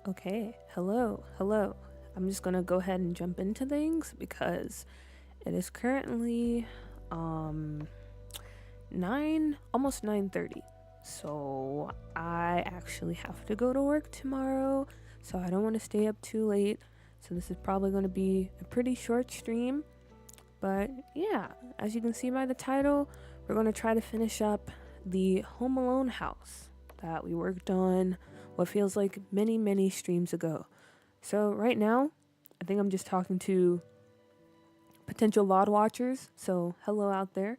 Okay, hello. I'm just gonna go ahead and jump into things because it is currently um 9 almost 9:30. So I actually have to go to work tomorrow, so I don't want to stay up too late. So this is probably going to be a pretty short stream, but yeah, as you can see by the title, we're going to try to finish up the Home Alone house that we worked on what feels like many streams ago. So right now, I think I'm just talking to potential VOD watchers. So hello out there.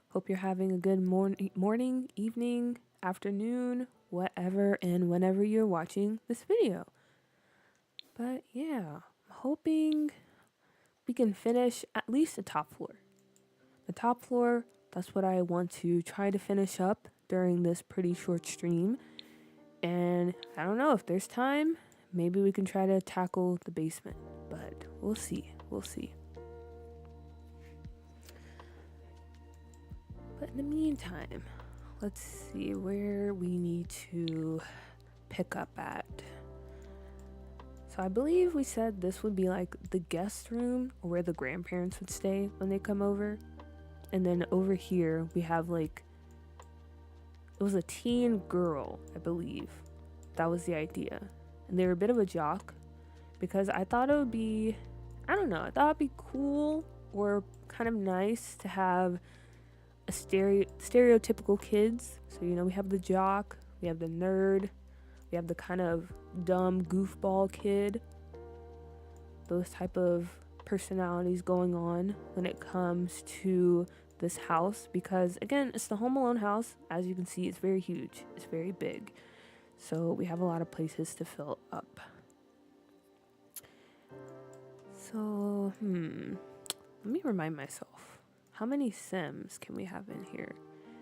Hope you're having a good morning, evening, afternoon, whatever and whenever you're watching this video. But yeah, I'm hoping we can finish at least the top floor. The top floor, that's what I want to try to finish up during this pretty short stream. And I don't know if there's time, maybe we can try to tackle the basement, but we'll see. We'll see. But in the meantime, let's see where we need to pick up at. So I believe we said this would be like the guest room or where the grandparents would stay when they come over. And then over here we have like, it was a teen girl, I believe. That was the idea. And they were a bit of a jock because I thought it would be, I don't know, I thought it'd be cool or kind of nice to have a stereotypical kids. So, we have the jock, we have the nerd, we have the kind of dumb goofball kid. Those type of personalities going on when it comes to this house because again, it's the Home Alone house. As you can see, it's very huge. It's very big. So we have a lot of places to fill up. So, let me remind myself. How many Sims can we have in here?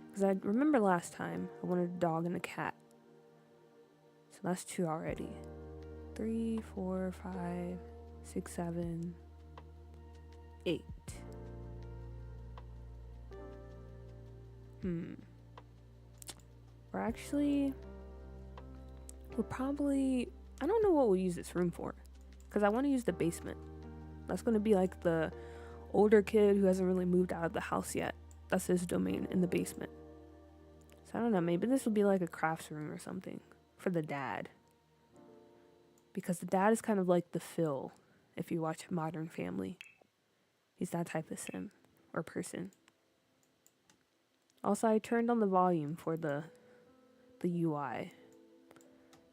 Because I remember last time I wanted a dog and a cat. So that's 2 already. 3, 4, 5, 6, 7, 8. We'll probably, I don't know what we'll use this room for. Because I want to use the basement. That's going to be like the older kid who hasn't really moved out of the house yet. That's his domain in the basement. So I don't know, maybe this will be like a crafts room or something for the dad. Because the dad is kind of like the Phil if you watch Modern Family. He's that type of sim or person. Also, I turned on the volume for the UI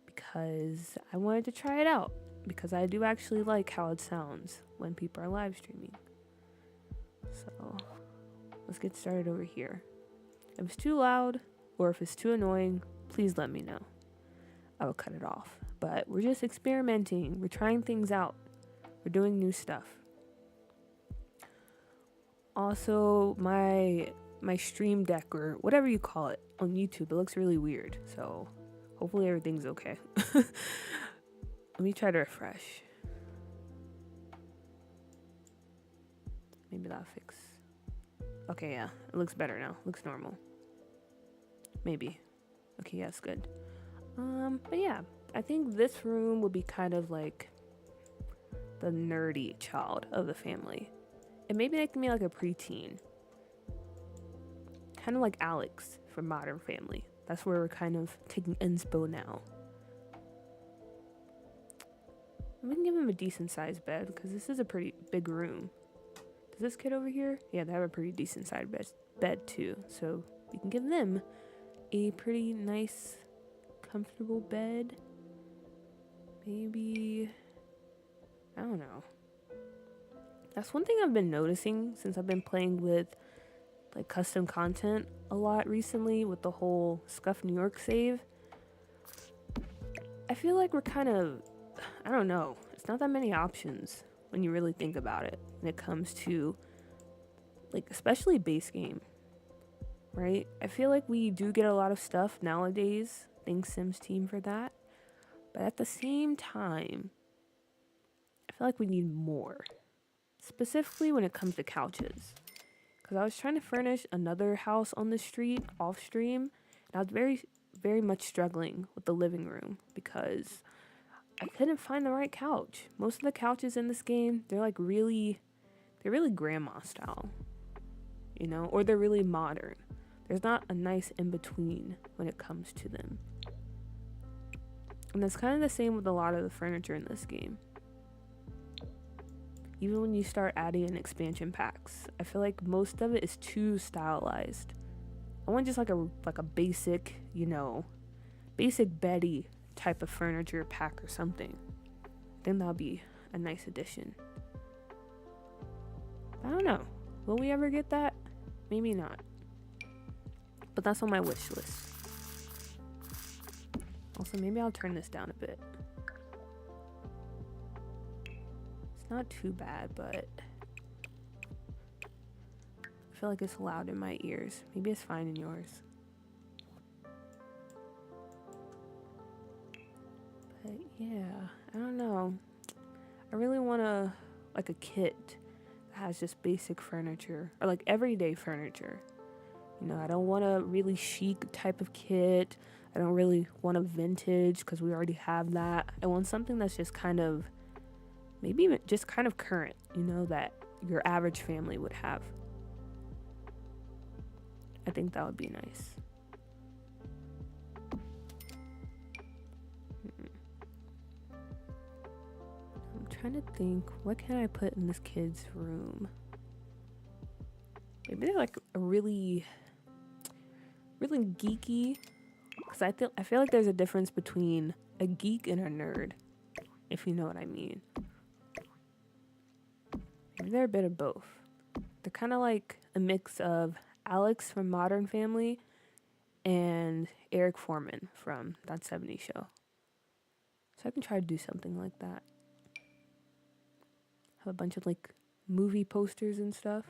because I wanted to try it out because I do actually like how it sounds when people are live streaming. So let's get started over here. If it's too loud or if it's too annoying, please let me know. I will cut it off. But we're just experimenting. We're trying things out. We're doing new stuff. Also, my stream deck or whatever you call it on YouTube, it looks really weird. So hopefully everything's okay. Let me try to refresh. Maybe that'll fix. Okay, yeah, it looks better now. Looks normal. Maybe. Okay, yeah, it's good. But yeah, I think this room will be kind of like the nerdy child of the family. And maybe they can be like a preteen. Kind of like Alex from Modern Family. That's where we're kind of taking inspo now. We can give him a decent sized bed because this is a pretty big room. Does this kid over here? Yeah, they have a pretty decent sized bed too. So we can give them a pretty nice, comfortable bed. Maybe, I don't know. That's one thing I've been noticing since I've been playing with like custom content a lot recently with the whole Scuff New York save. I feel like we're kind of, I don't know, it's not that many options when you really think about it when it comes to like especially base game, right? I feel like we do get a lot of stuff nowadays. Thanks Sims Team for that. But at the same time, I feel like we need more. Specifically when it comes to couches. Because I was trying to furnish another house on the street off stream. And I was very much struggling with the living room. Because I couldn't find the right couch. Most of the couches in this game, they're like they're really grandma style, you know, or they're really modern. There's not a nice in between when it comes to them. And that's kind of the same with a lot of the furniture in this game. Even when you start adding in expansion packs, I feel like most of it is too stylized. I want just like a basic, you know, basic Betty type of furniture pack or something. I think that'll be a nice addition. I don't know. Will we ever get that? Maybe not. But that's on my wish list. Also, maybe I'll turn this down a bit. It's not too bad, but I feel like it's loud in my ears. Maybe it's fine in yours. But yeah, I don't know. I really want like a kit that has just basic furniture or like everyday furniture. You know, I don't want a really chic type of kit. I don't really want a vintage because we already have that. I want something that's just kind of, maybe even just kind of current, you know, that your average family would have. I think that would be nice. I'm trying to think, what can I put in this kid's room? Maybe they're like a really geeky, because I feel like there's a difference between a geek and a nerd, if you know what I mean. Maybe they're a bit of both. They're kind of like a mix of Alex from Modern Family and Eric Foreman from That 70s Show. So I can try to do something like that. Have a bunch of like movie posters and stuff.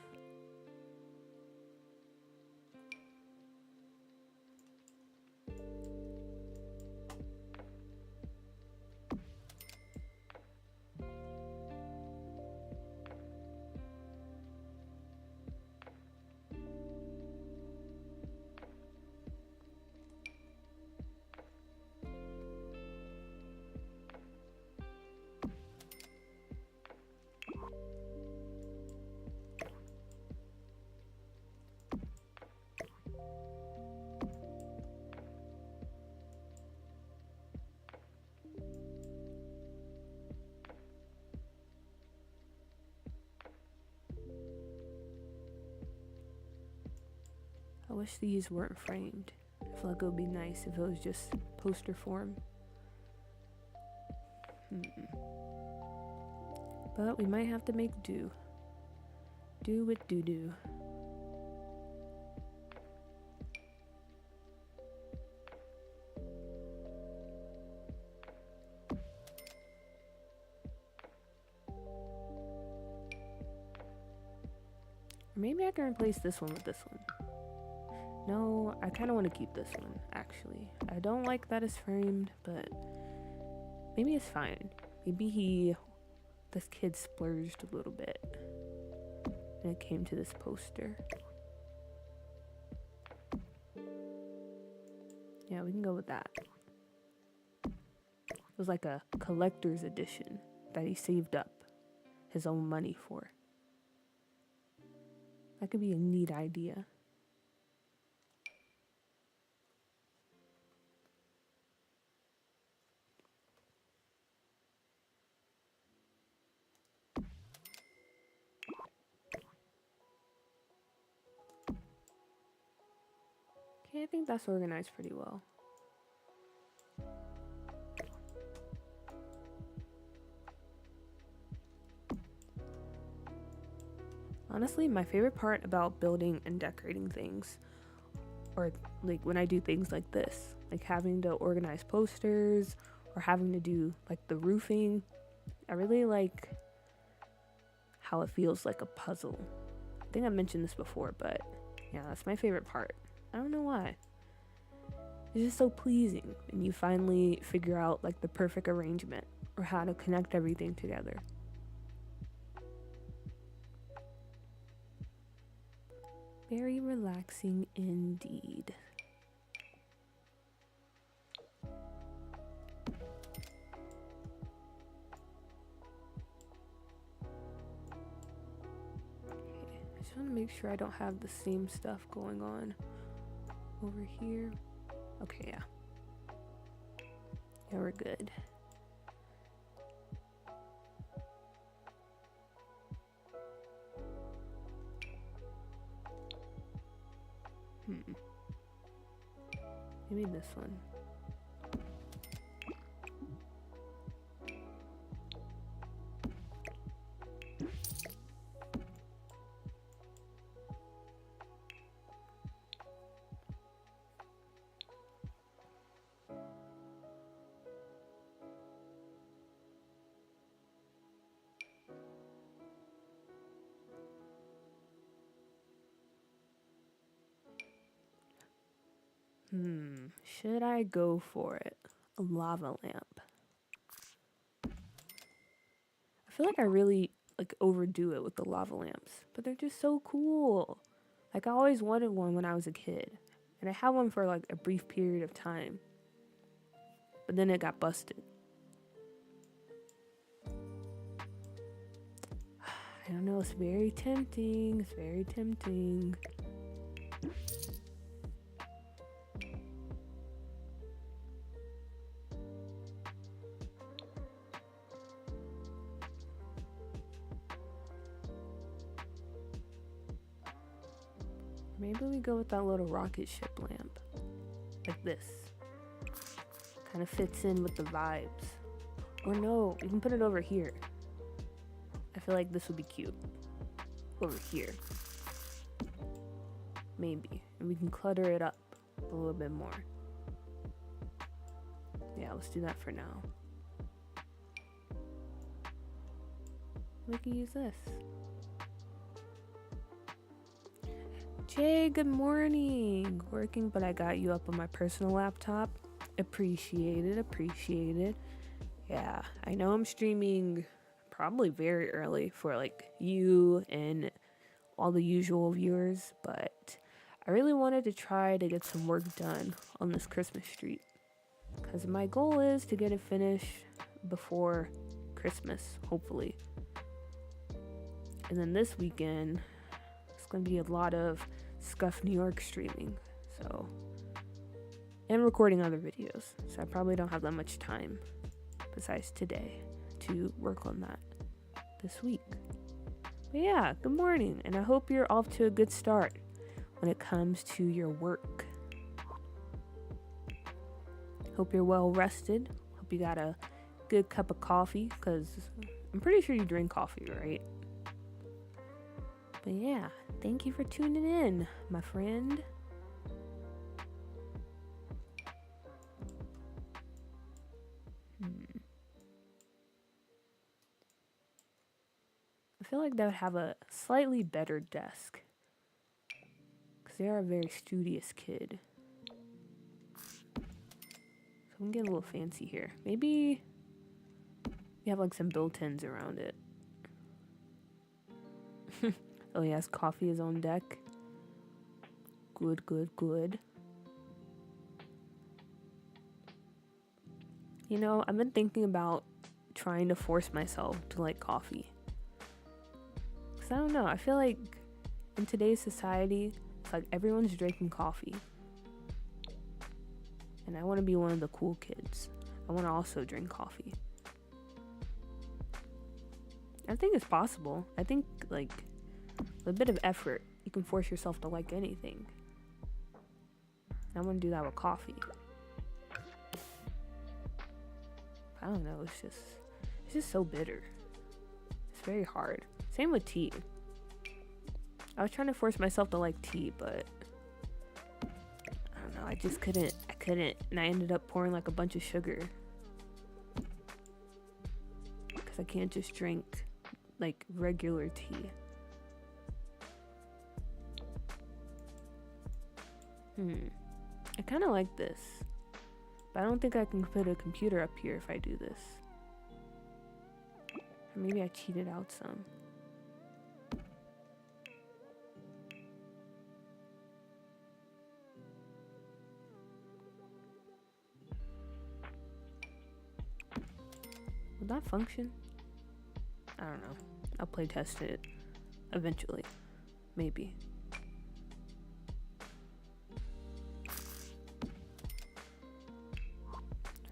I wish these weren't framed. I feel like it would be nice if it was just poster form. But we might have to make do. Do with doo-doo. Maybe I can replace this one with this one. No, I kind of want to keep this one, actually. I don't like that it's framed, but maybe it's fine. Maybe this kid splurged a little bit when it came to this poster. Yeah, we can go with that. It was like a collector's edition that he saved up his own money for. That could be a neat idea. Okay, I think that's organized pretty well. Honestly, my favorite part about building and decorating things, or like when I do things like this, like having to organize posters or having to do like the roofing, I really like how it feels like a puzzle. I think I mentioned this before, but yeah, that's my favorite part. I don't know why. It's just so pleasing when you finally figure out like the perfect arrangement or how to connect everything together. Very relaxing indeed. just want to make sure I don't have the same stuff going on over here. Okay, yeah. Yeah, we're good. Maybe this one. Should I go for it? A lava lamp. I feel like I really like overdo it with the lava lamps, but they're just so cool. Like I always wanted one when I was a kid, and I had one for like a brief period of time, but then it got busted. I don't know, it's very tempting. It's very tempting. Maybe we go with that little rocket ship lamp. Like this. Kind of fits in with the vibes. Or no, we can put it over here. I feel like this would be cute. Over here. Maybe. And we can clutter it up a little bit more. Yeah, let's do that for now. We can use this. Jay, good morning. Working, but I got you up on my personal laptop. Appreciate it, appreciate it. Yeah, I know I'm streaming probably very early for like you and all the usual viewers, but I really wanted to try to get some work done on this Christmas street because my goal is to get it finished before Christmas, hopefully. And then this weekend, it's going to be a lot of Scuff New York streaming, so, and recording other videos, so I probably don't have that much time besides today to work on that this week. But yeah, good morning, and I hope you're off to a good start when it comes to your work. Hope you're well rested. Hope you got a good cup of coffee, because I'm pretty sure you drink coffee, right? But yeah, thank you for tuning in, my friend. I feel like they would have a slightly better desk, because they are a very studious kid. So I'm getting a little fancy here. Maybe we have like some built-ins around it. Oh, he has coffee is on deck. Good, good, good. You know, I've been thinking about trying to force myself to like coffee. Because I don't know, I feel like in today's society, it's like everyone's drinking coffee. And I want to be one of the cool kids. I want to also drink coffee. I think it's possible. I think like with a bit of effort, you can force yourself to like anything. And I want to do that with coffee. I don't know, it's just so bitter. It's very hard. Same with tea. I was trying to force myself to like tea, but I don't know, I just couldn't. I couldn't, and I ended up pouring like a bunch of sugar. Because I can't just drink like regular tea. I kind of like this, but I don't think I can put a computer up here if I do this. Or maybe I cheated out some. Will that function? I don't know. I'll play test it eventually. maybe.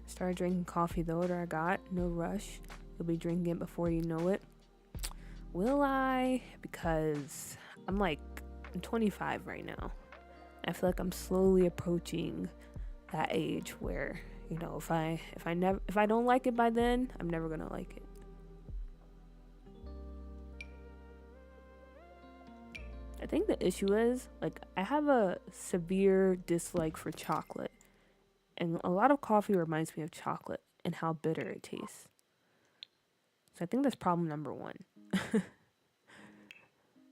Started drinking coffee the older I got. No rush. You'll be drinking it before you know it. Will I? Because I'm 25 right now. I feel like I'm slowly approaching that age where, you know, if I don't like it by then, I'm never gonna like it. I think the issue is, I have a severe dislike for chocolate. And a lot of coffee reminds me of chocolate and how bitter it tastes. So I think that's problem number one.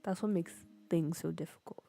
That's what makes things so difficult.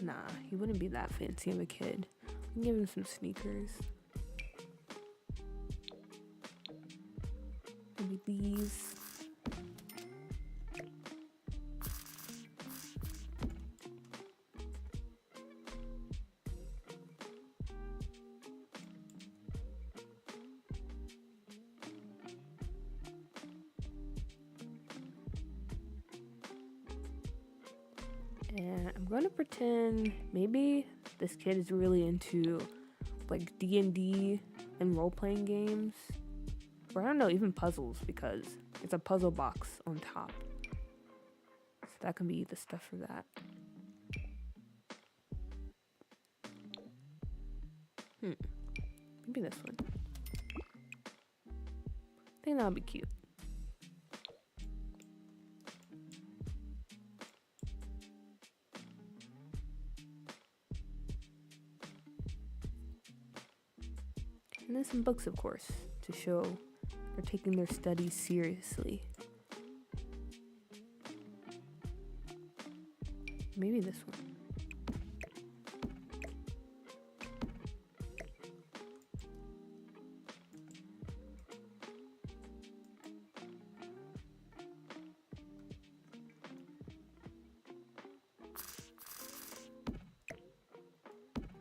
Nah, he wouldn't be that fancy of a kid. I can give him some sneakers. Maybe these. And I'm going to pretend maybe this kid is really into D&D and role-playing games. Or I don't know, even puzzles, because it's a puzzle box on top. So that can be the stuff for that. Maybe this one. I think that would be cute. And then some books, of course, to show they're taking their studies seriously. Maybe this one.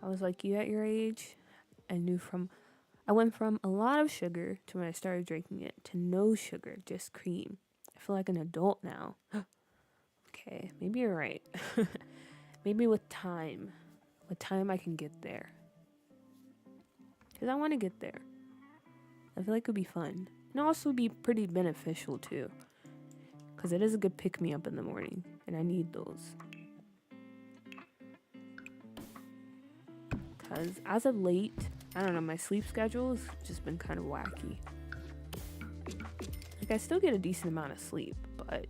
I was like you at your age. I went from a lot of sugar to when I started drinking it to no sugar, just cream. I feel like an adult now. Okay, maybe you're right. Maybe with time I can get there. Because I want to get there. I feel like it would be fun. And also be pretty beneficial too. Because it is a good pick-me-up in the morning. And I need those. Because as of late, I don't know, my sleep schedule has just been kind of wacky. I still get a decent amount of sleep, but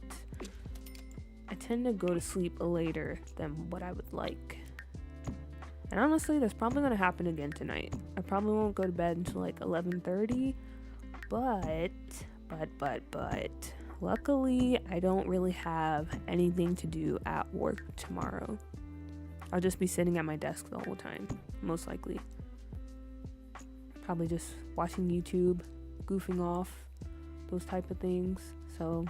I tend to go to sleep later than what I would like. And honestly, that's probably going to happen again tonight. I probably won't go to bed until 11:30, but luckily, I don't really have anything to do at work tomorrow. I'll just be sitting at my desk the whole time, most likely. Probably just watching YouTube, goofing off, those type of things. So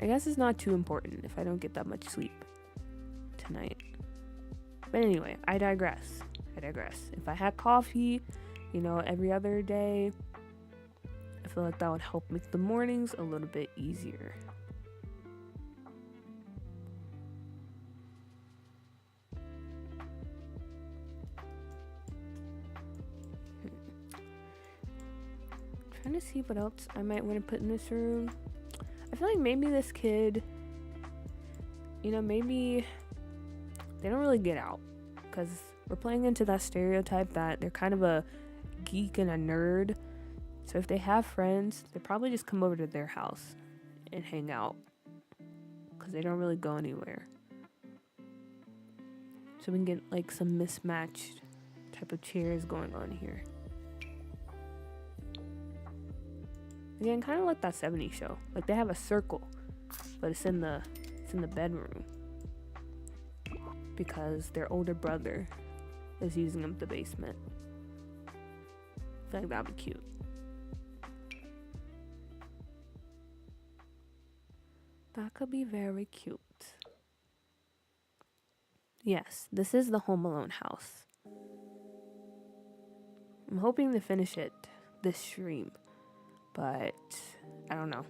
I guess it's not too important if I don't get that much sleep tonight. But anyway, I digress. If I had coffee, every other day, I feel like that would help make the mornings a little bit easier. Trying to see what else I might want to put in this room. I feel like maybe this kid, maybe they don't really get out, because we're playing into that stereotype that they're kind of a geek and a nerd. So if they have friends, they probably just come over to their house and hang out, because they don't really go anywhere. So we can get some mismatched type of chairs going on here. Again, kind of like that 70s show. They have a circle, but it's in the bedroom. because their older brother is using up the basement. I feel like that'd be cute. That could be very cute. Yes, this is the Home Alone house. I'm hoping to finish it this stream, but I don't know.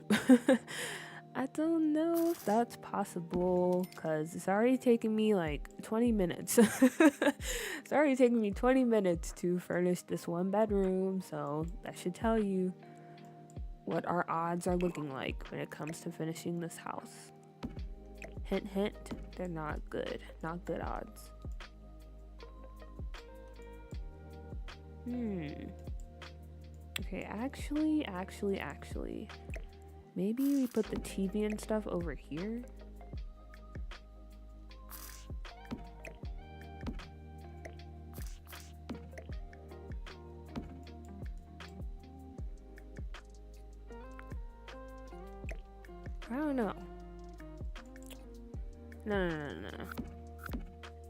I don't know if that's possible because it's already taken me like 20 minutes. It's already taken me 20 minutes to furnish this one bedroom, so that should tell you what our odds are looking like when it comes to finishing this house. Hint, hint, they're not good. Not good odds. Okay, actually. Maybe we put the TV and stuff over here. I don't know. No.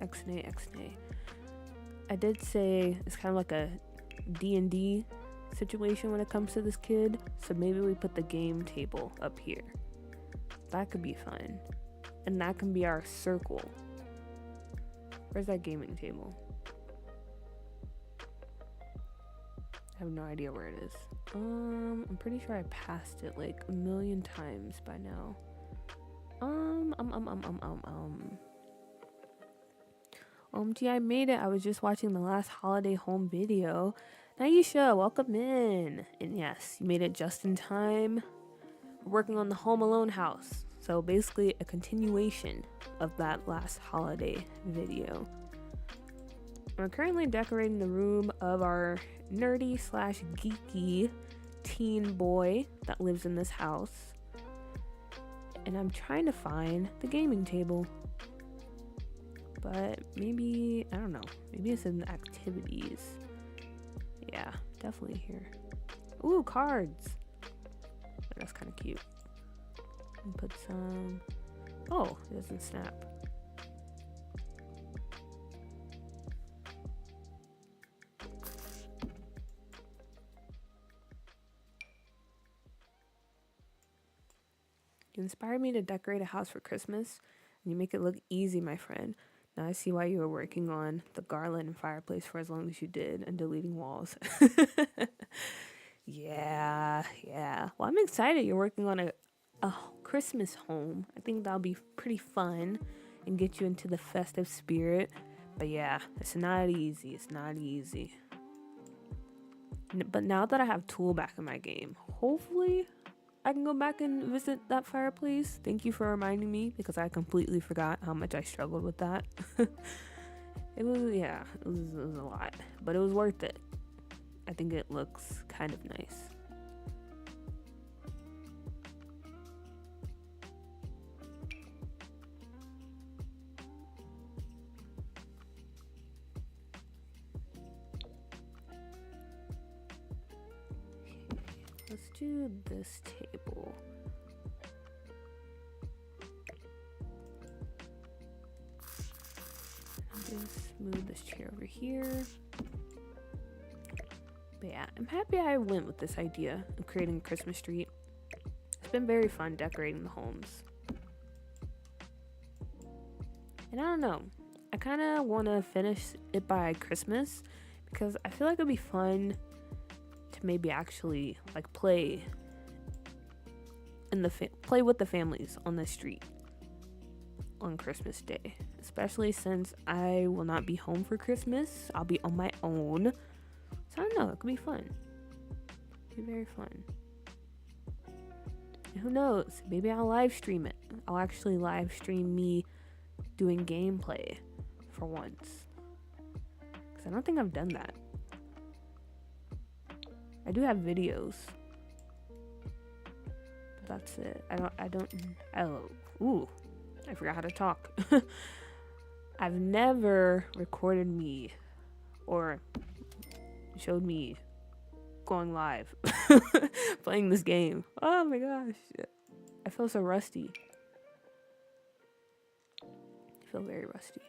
X-nay. I did say it's kind of like a D&D situation when it comes to this kid, so maybe we put the game table up here. That could be fun, and that can be our circle. Where's that gaming table? I have no idea where it is. I'm pretty sure I passed it like a million times by now. OMG, I made it. I was just watching the last holiday home video. Naisha, welcome in. And yes, you made it just in time. We're working on the Home Alone house. So basically a continuation of that last holiday video. We're currently decorating the room of our nerdy / geeky teen boy that lives in this house. And I'm trying to find the gaming table. But maybe, I don't know, maybe it's in the activities. Yeah, definitely here. Ooh, cards. That's kind of cute. And put some, oh, it doesn't snap. You inspired me to decorate a house for Christmas, and you make it look easy, my friend. Now I see why you were working on the garland and fireplace for as long as you did and deleting walls. Yeah. Well, I'm excited you're working on a Christmas home. I think that'll be pretty fun and get you into the festive spirit. But yeah, it's not easy. But now that I have Tool back in my game, hopefully I can go back and visit that fireplace. Thank you for reminding me because I completely forgot how much I struggled with that. It was a lot, but it was worth it. I think it looks kind of nice. Let's do this table. Just move this chair over here. But yeah, I'm happy I went with this idea of creating a Christmas tree. It's been very fun decorating the homes. And I don't know, I kind of want to finish it by Christmas because I feel like it'd be fun to maybe actually like play with the families on the street on Christmas Day, especially since I will not be home for Christmas. I'll be on my own, so I don't know, it could be fun. It'd be very fun. And who knows, maybe I'll live stream it. I'll actually live stream me doing gameplay for once, because I don't think I've done that. I do have videos, but that's it. I forgot how to talk. I've never recorded me or showed me going live playing this game. Oh my gosh, I feel so rusty. I feel very rusty.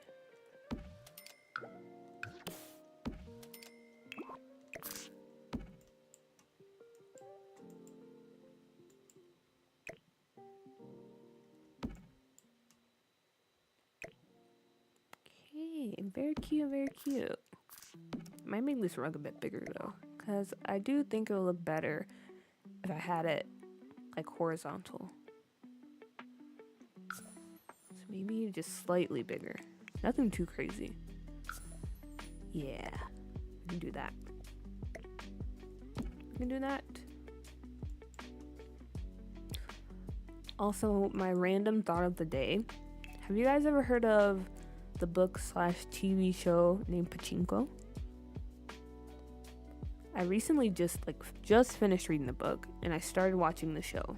Very cute, very cute. Might make this rug a bit bigger though, because I do think it'll look better if I had it like horizontal. So maybe just slightly bigger. Nothing too crazy. Yeah, we can do that. We can do that. Also, my random thought of the day. Have you guys ever heard of the book / TV show named Pachinko? I recently just finished reading the book and I started watching the show.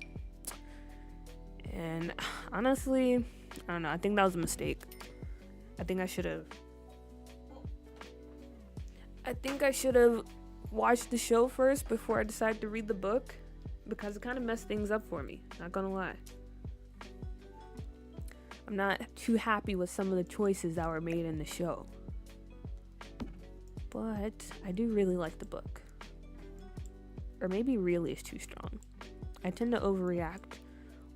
And honestly, I don't know, I think that was a mistake. I think I should have watched the show first before I decided to read the book, because it kind of messed things up for me, not gonna lie. I'm not too happy with some of the choices that were made in the show. But I do really like the book. Or maybe really is too strong. I tend to overreact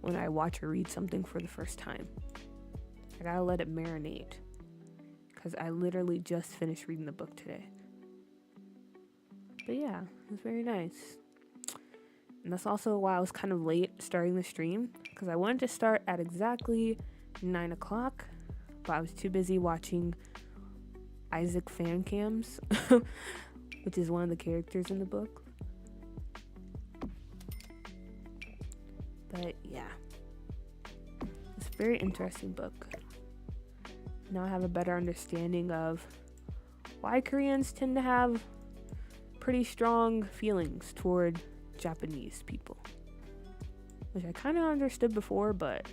when I watch or read something for the first time. I gotta let it marinate, because I literally just finished reading the book today. But yeah, it was very nice. And that's also why I was kind of late starting the stream, because I wanted to start at exactly 9 o'clock, but I was too busy watching Isaac fan cams, which is one of the characters in the book. But yeah, it's a very interesting book. Now I have a better understanding of why Koreans tend to have pretty strong feelings toward Japanese people, which I kind of understood before, but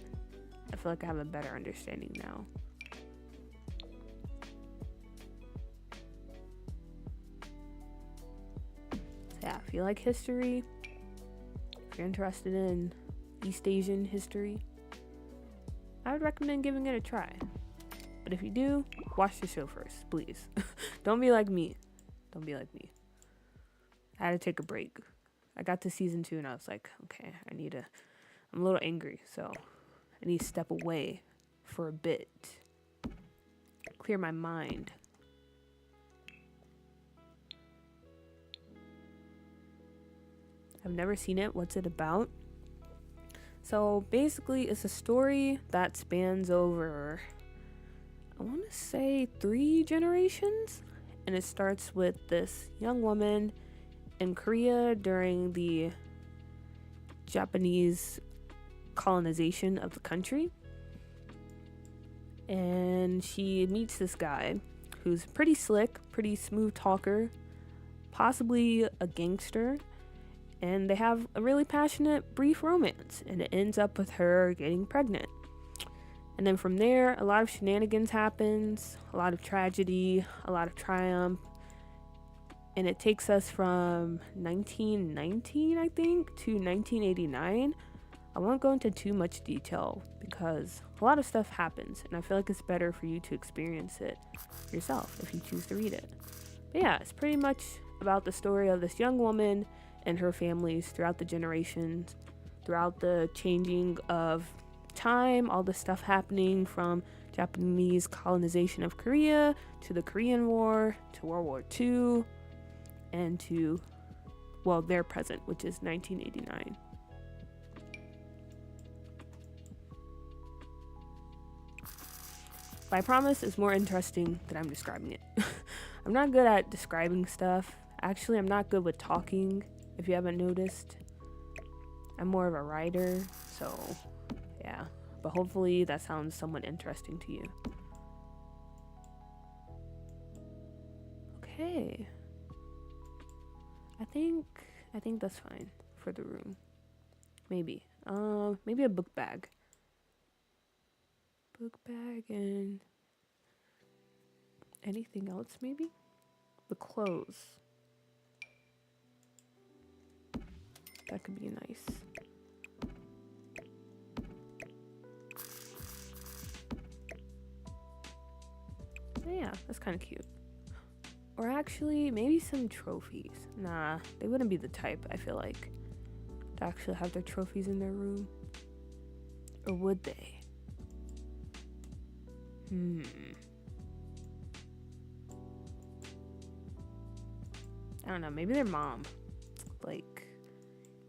I feel like I have a better understanding now. So yeah, if you like history, if you're interested in East Asian history, I would recommend giving it a try. But if you do, watch the show first, please. Don't be like me. I had to take a break. I got to season 2 and I was like, okay, I'm a little angry, so I need to step away for a bit. Clear my mind. I've never seen it. What's it about? So basically, it's a story that spans over, I want to say, 3 generations. And it starts with this young woman in Korea during the Japanese colonization of the country. And she meets this guy who's pretty slick, pretty smooth talker, possibly a gangster. And they have a really passionate, brief romance. And it ends up with her getting pregnant. And then from there, a lot of shenanigans happens, a lot of tragedy, a lot of triumph. And it takes us from 1919, I think, to 1989. I won't go into too much detail because a lot of stuff happens. And I feel like it's better for you to experience it yourself if you choose to read it. But yeah, it's pretty much about the story of this young woman and her families throughout the generations, throughout the changing of time, all the stuff happening from Japanese colonization of Korea to the Korean War to World War II and to, well, their present, which is 1989. But I promise it's more interesting than I'm describing it. I'm not good at describing stuff. Actually, I'm not good with talking, if you haven't noticed. I'm more of a writer, so yeah. But hopefully that sounds somewhat interesting to you. Okay. I think that's fine for the room. Maybe. Maybe a book bag. Book bag and anything else maybe? The clothes. That could be nice. Yeah, that's kind of cute. Or actually, maybe some trophies. Nah, they wouldn't be the type, I feel like, to actually have their trophies in their room. Or would they? I don't know, maybe their mom, like,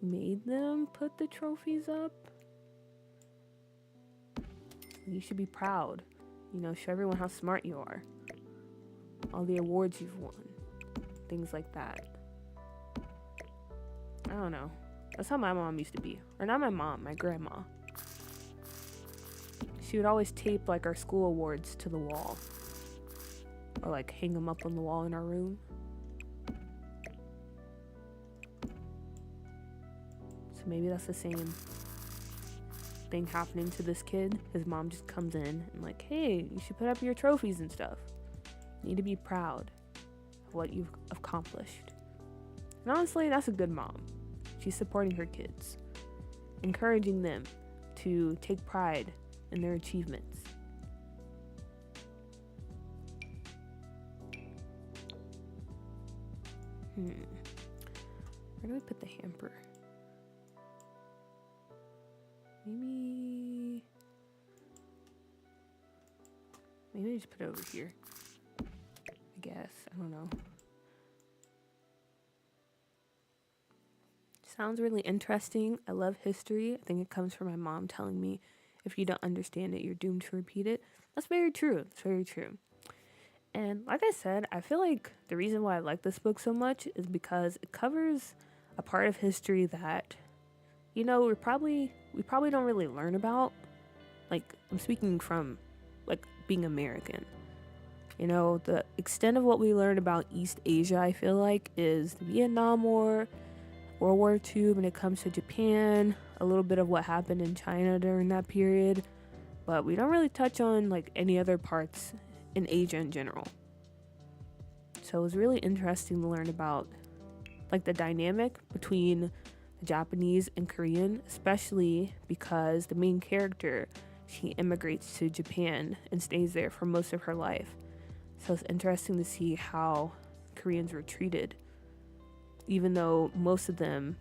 made them put the trophies up. You should be proud. You know, show everyone how smart you are. All the awards you've won. Things like that. I don't know. That's how my mom used to be. Or not my mom, my grandma. She would always tape like our school awards to the wall. Or like hang them up on the wall in our room. So maybe that's the same thing happening to this kid. His mom just comes in and like, hey, you should put up your trophies and stuff. You need to be proud of what you've accomplished. And honestly, that's a good mom. She's supporting her kids, encouraging them to take pride in their achievements. Where do we put the hamper? Maybe just put it over here. I guess. I don't know. Sounds really interesting. I love history. I think it comes from my mom telling me if you don't understand it, you're doomed to repeat it. That's very true. It's very true. And like I said, I feel like the reason why I like this book so much is because it covers a part of history that, you know, we probably don't really learn about. Like, I'm speaking from like being American. You know, the extent of what we learn about East Asia, I feel like, is the Vietnam War, World War II when it comes to Japan, a little bit of what happened in China during that period, but we don't really touch on like any other parts in Asia in general. So it was really interesting to learn about like the dynamic between the Japanese and Korean, especially because the main character, she immigrates to Japan and stays there for most of her life. So it's interesting to see how Koreans were treated, even though most of them,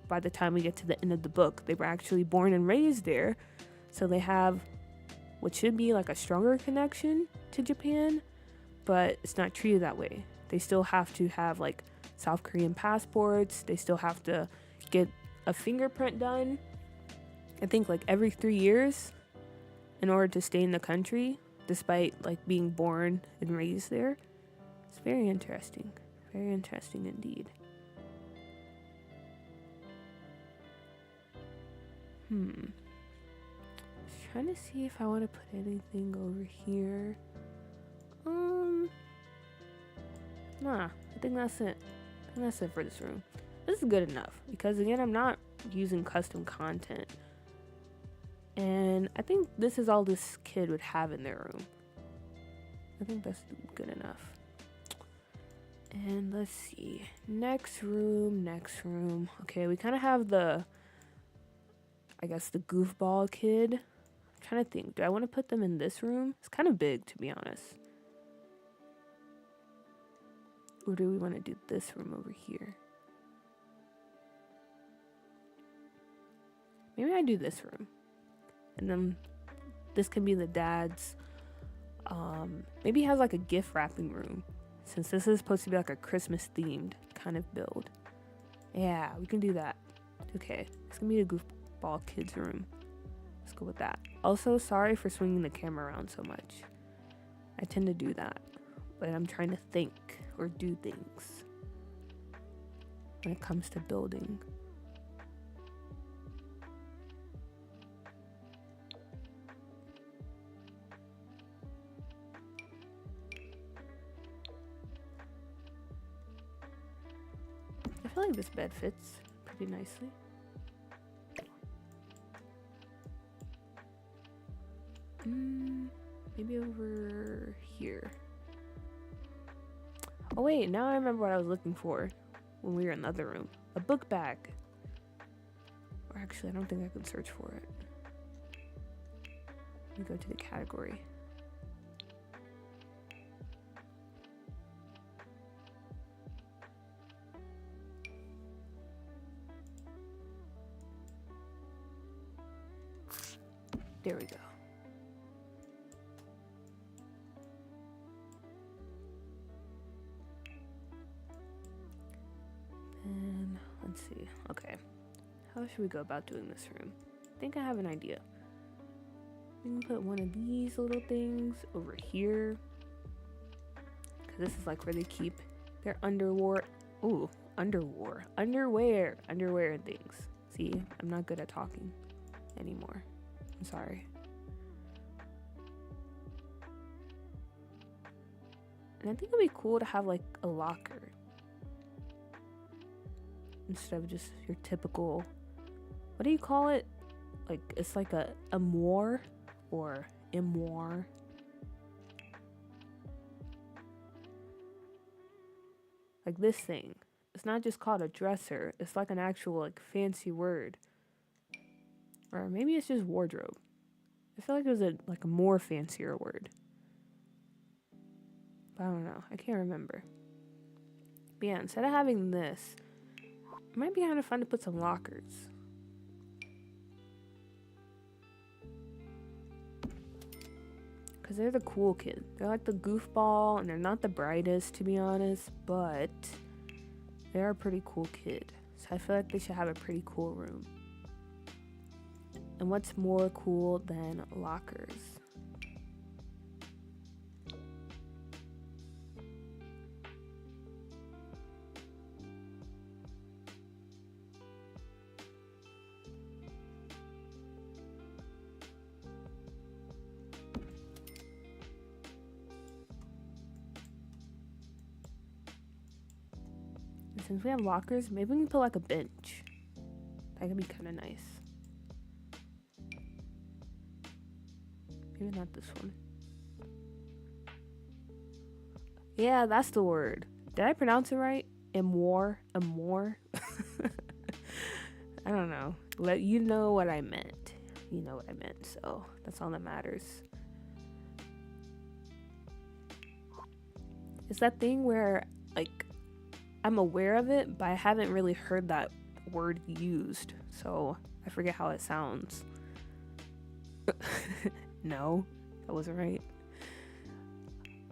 by the time we get to the end of the book, they were actually born and raised there. So they have what should be like a stronger connection to Japan, but it's not treated that way. They still have to have like South Korean passports. They still have to get a fingerprint done, I think like every 3 years, in order to stay in the country, despite like being born and raised there. It's very interesting. Very interesting indeed. Just trying to see if I want to put anything over here. Nah, I think that's it. I think that's it for this room. This is good enough because again, I'm not using custom content. And I think this is all this kid would have in their room. I think that's good enough. And let's see. Next room. Okay, we kind of have the, I guess, the goofball kid. I'm trying to think. Do I want to put them in this room? It's kind of big, to be honest. Or do we want to do this room over here? Maybe I do this room. And then this can be the dad's. Maybe he has like a gift wrapping room, since this is supposed to be like a Christmas themed kind of build. Yeah, we can do that. Okay, it's gonna be a goofball kids room. Let's go with that. Also, sorry for swinging the camera around so much. I tend to do that, but I'm trying to think or do things when it comes to building. I feel like this bed fits pretty nicely. Maybe over here. Oh wait, now I remember what I was looking for when we were in the other room. A book bag. Or actually, I don't think I can search for it. Let me go to the category. There we go. Let's see. Okay. How should we go about doing this room? I think I have an idea. We can put one of these little things over here. Because this is like where they keep their underwear. Ooh, underwear and things. See, I'm not good at talking anymore. I'm sorry. And I think it'd be cool to have like a locker instead of just your typical, what do you call it? Like, it's like a armoire or armoire. Like this thing. It's not just called a dresser. It's like an actual like fancy word. Or maybe it's just wardrobe. I feel like it was like a more fancier word. But I don't know. I can't remember. But yeah, instead of having this, it might be kind of fun to put some lockers. Because they're the cool kid. They're like the goofball, and they're not the brightest, to be honest, but they're a pretty cool kid. So I feel like they should have a pretty cool room. And what's more cool than lockers? And since we have lockers, maybe we can put like a bench. That could be kind of nice. Maybe not this one. Yeah, that's the word. Did I pronounce it right? Amor? Amor? I don't know. Let you know what I meant. You know what I meant, so that's all that matters. It's that thing where, like, I'm aware of it, but I haven't really heard that word used, so I forget how it sounds. No, that wasn't right.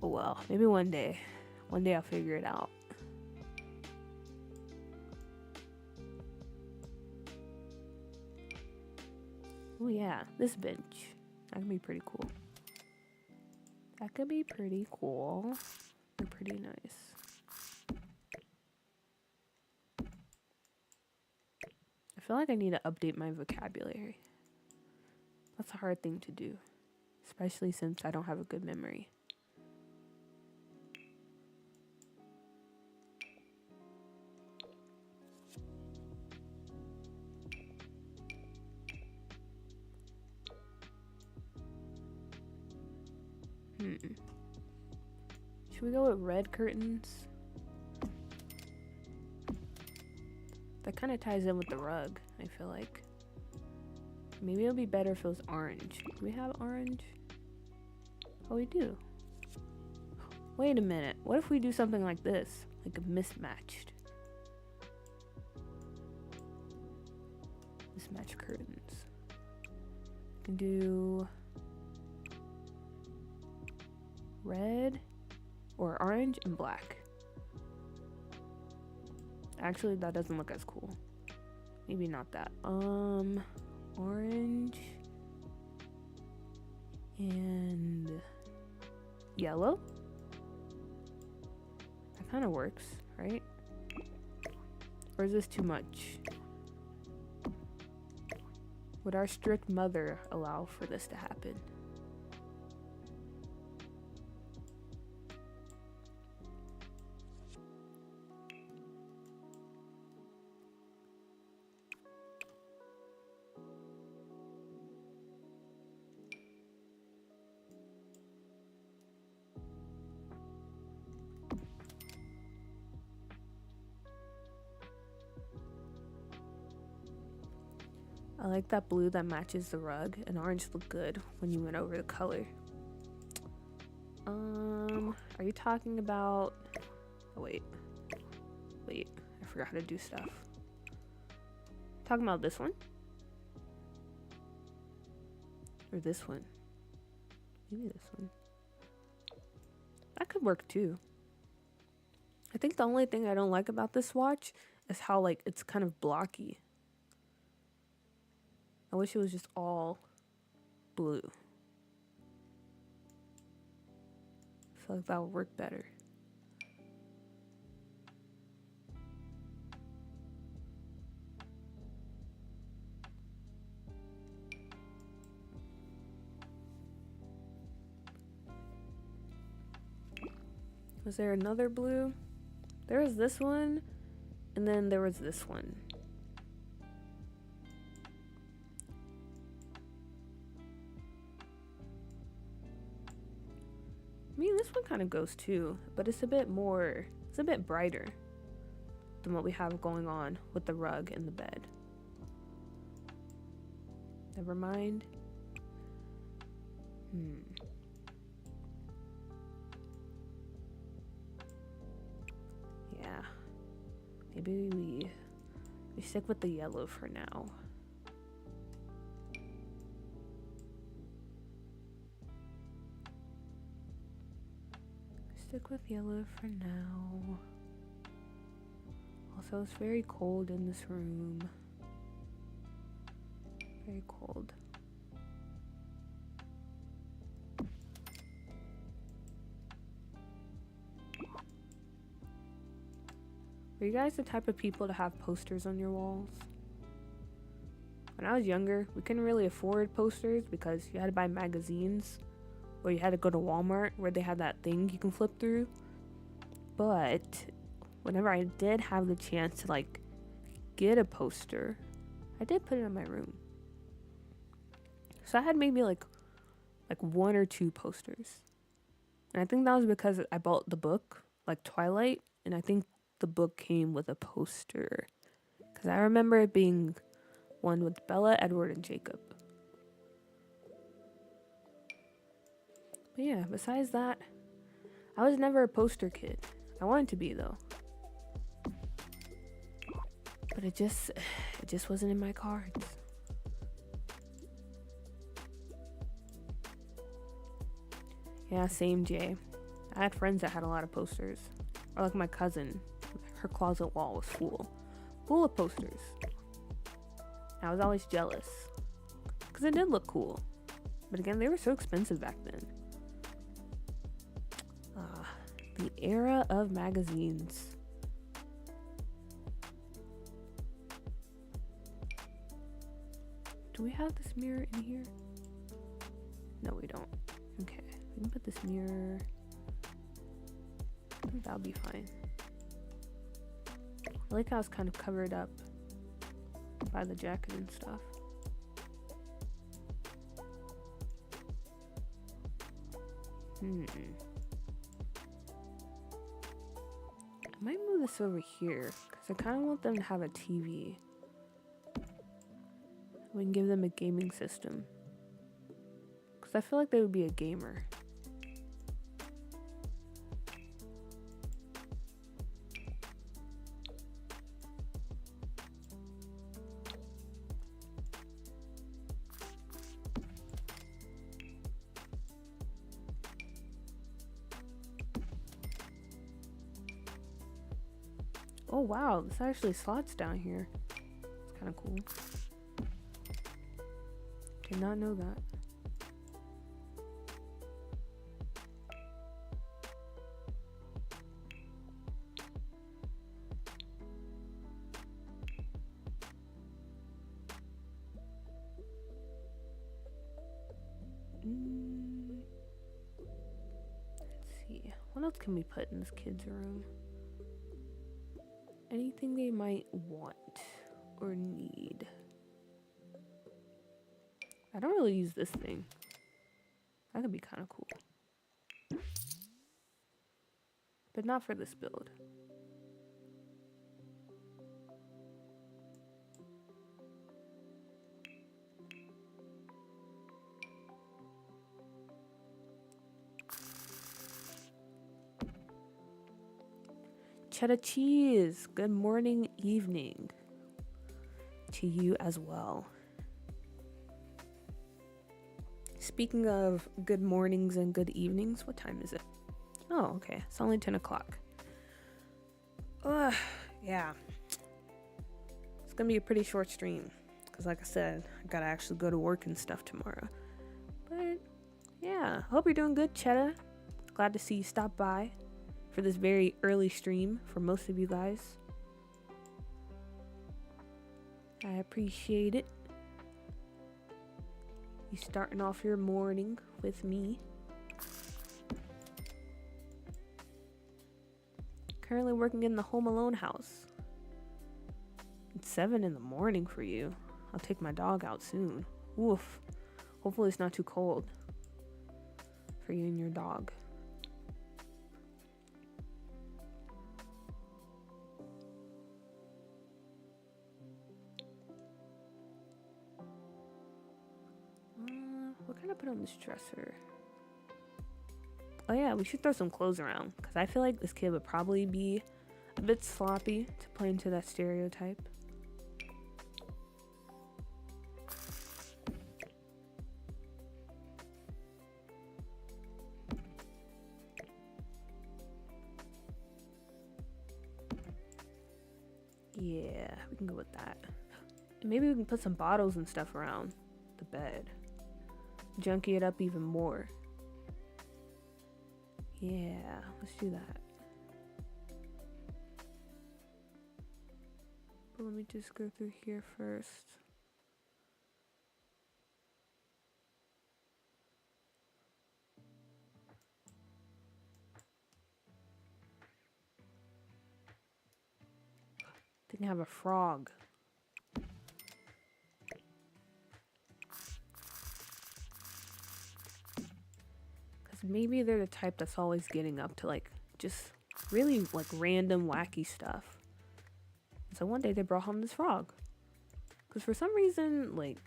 Oh well, maybe one day. One day I'll figure it out. Oh yeah, this bench. That could be pretty cool. That could be pretty cool. They're pretty nice. I feel like I need to update my vocabulary. That's a hard thing to do, especially since I don't have a good memory. Should we go with red curtains? That kind of ties in with the rug, I feel like. Maybe it'll be better if it was orange. Do we have orange? Oh, we do. Wait a minute. What if we do something like this? Like a mismatched. Mismatched curtains. We can do red or orange and black. Actually, that doesn't look as cool. Maybe not that. Orange and yellow. That kind of works, right? Or is this too much? Would our strict mother allow for this to happen? I like that blue that matches the rug, and orange looked good when you went over the color. Are you talking about... Oh, wait, I forgot how to do stuff. Talking about this one? Or this one? Maybe this one. That could work too. I think the only thing I don't like about this watch is how like it's kind of blocky. I wish it was just all blue. I feel like that would work better. Was there another blue? There was this one, and then there was this one. I mean, this one kind of goes too, but it's a bit brighter than what we have going on with the rug and the bed. Never mind. Yeah. Maybe we stick with the yellow for now. Stick with yellow for now. Also, it's very cold in this room. Very cold. Are you guys the type of people to have posters on your walls? When I was younger, we couldn't really afford posters because you had to buy magazines, or you had to go to Walmart where they had that thing you can flip through. But whenever I did have the chance to like get a poster, I did put it in my room. So I had maybe like one or two posters. And I think that was because I bought the book, like Twilight, and I think the book came with a poster. Because I remember it being one with Bella, Edward, and Jacob. But yeah, besides that, I was never a poster kid. I wanted to be though. But it just wasn't in my cards. Yeah, same Jay. I had friends that had a lot of posters. Or like my cousin, her closet wall was full of posters. I was always jealous because it did look cool. But again, they were so expensive back then. The era of magazines. Do we have this mirror in here? No, we don't. Okay, we can put this mirror. I think that'll be fine. I like how it's kind of covered up by the jacket and stuff. I might move this over here because I kind of want them to have a TV. We can give them a gaming system because I feel like they would be a gamer. Oh wow, this actually slots down here. It's kind of cool. Did not know that. Let's see. What else can we put in this kid's room? Anything they might want or need. I don't really use this thing. That could be kind of cool. But not for this build. Cheddar cheese. Good morning, evening to you as well. Speaking of good mornings and good evenings, what time is it? Oh, okay. It's only 10 o'clock. Yeah. It's gonna be a pretty short stream because, like I said, I gotta actually go to work and stuff tomorrow. But yeah, hope you're doing good, Cheddar. Glad to see you stop by for this very early stream for most of you guys. I appreciate it. You starting off your morning with me. Currently working in the Home Alone house. It's 7 in the morning for you. I'll take my dog out soon. Oof. Hopefully it's not too cold for you and your dog. What can I put on this dresser? Oh yeah, we should throw some clothes around because I feel like this kid would probably be a bit sloppy to play into that stereotype. Yeah, we can go with that. And maybe we can put some bottles and stuff around the bed. Junkie it up even more. Yeah, let's do that. But let me just go through here first. Didn't have a frog. Maybe they're the type that's always getting up to like just really like random wacky stuff. So one day they brought home this frog. Because for some reason, like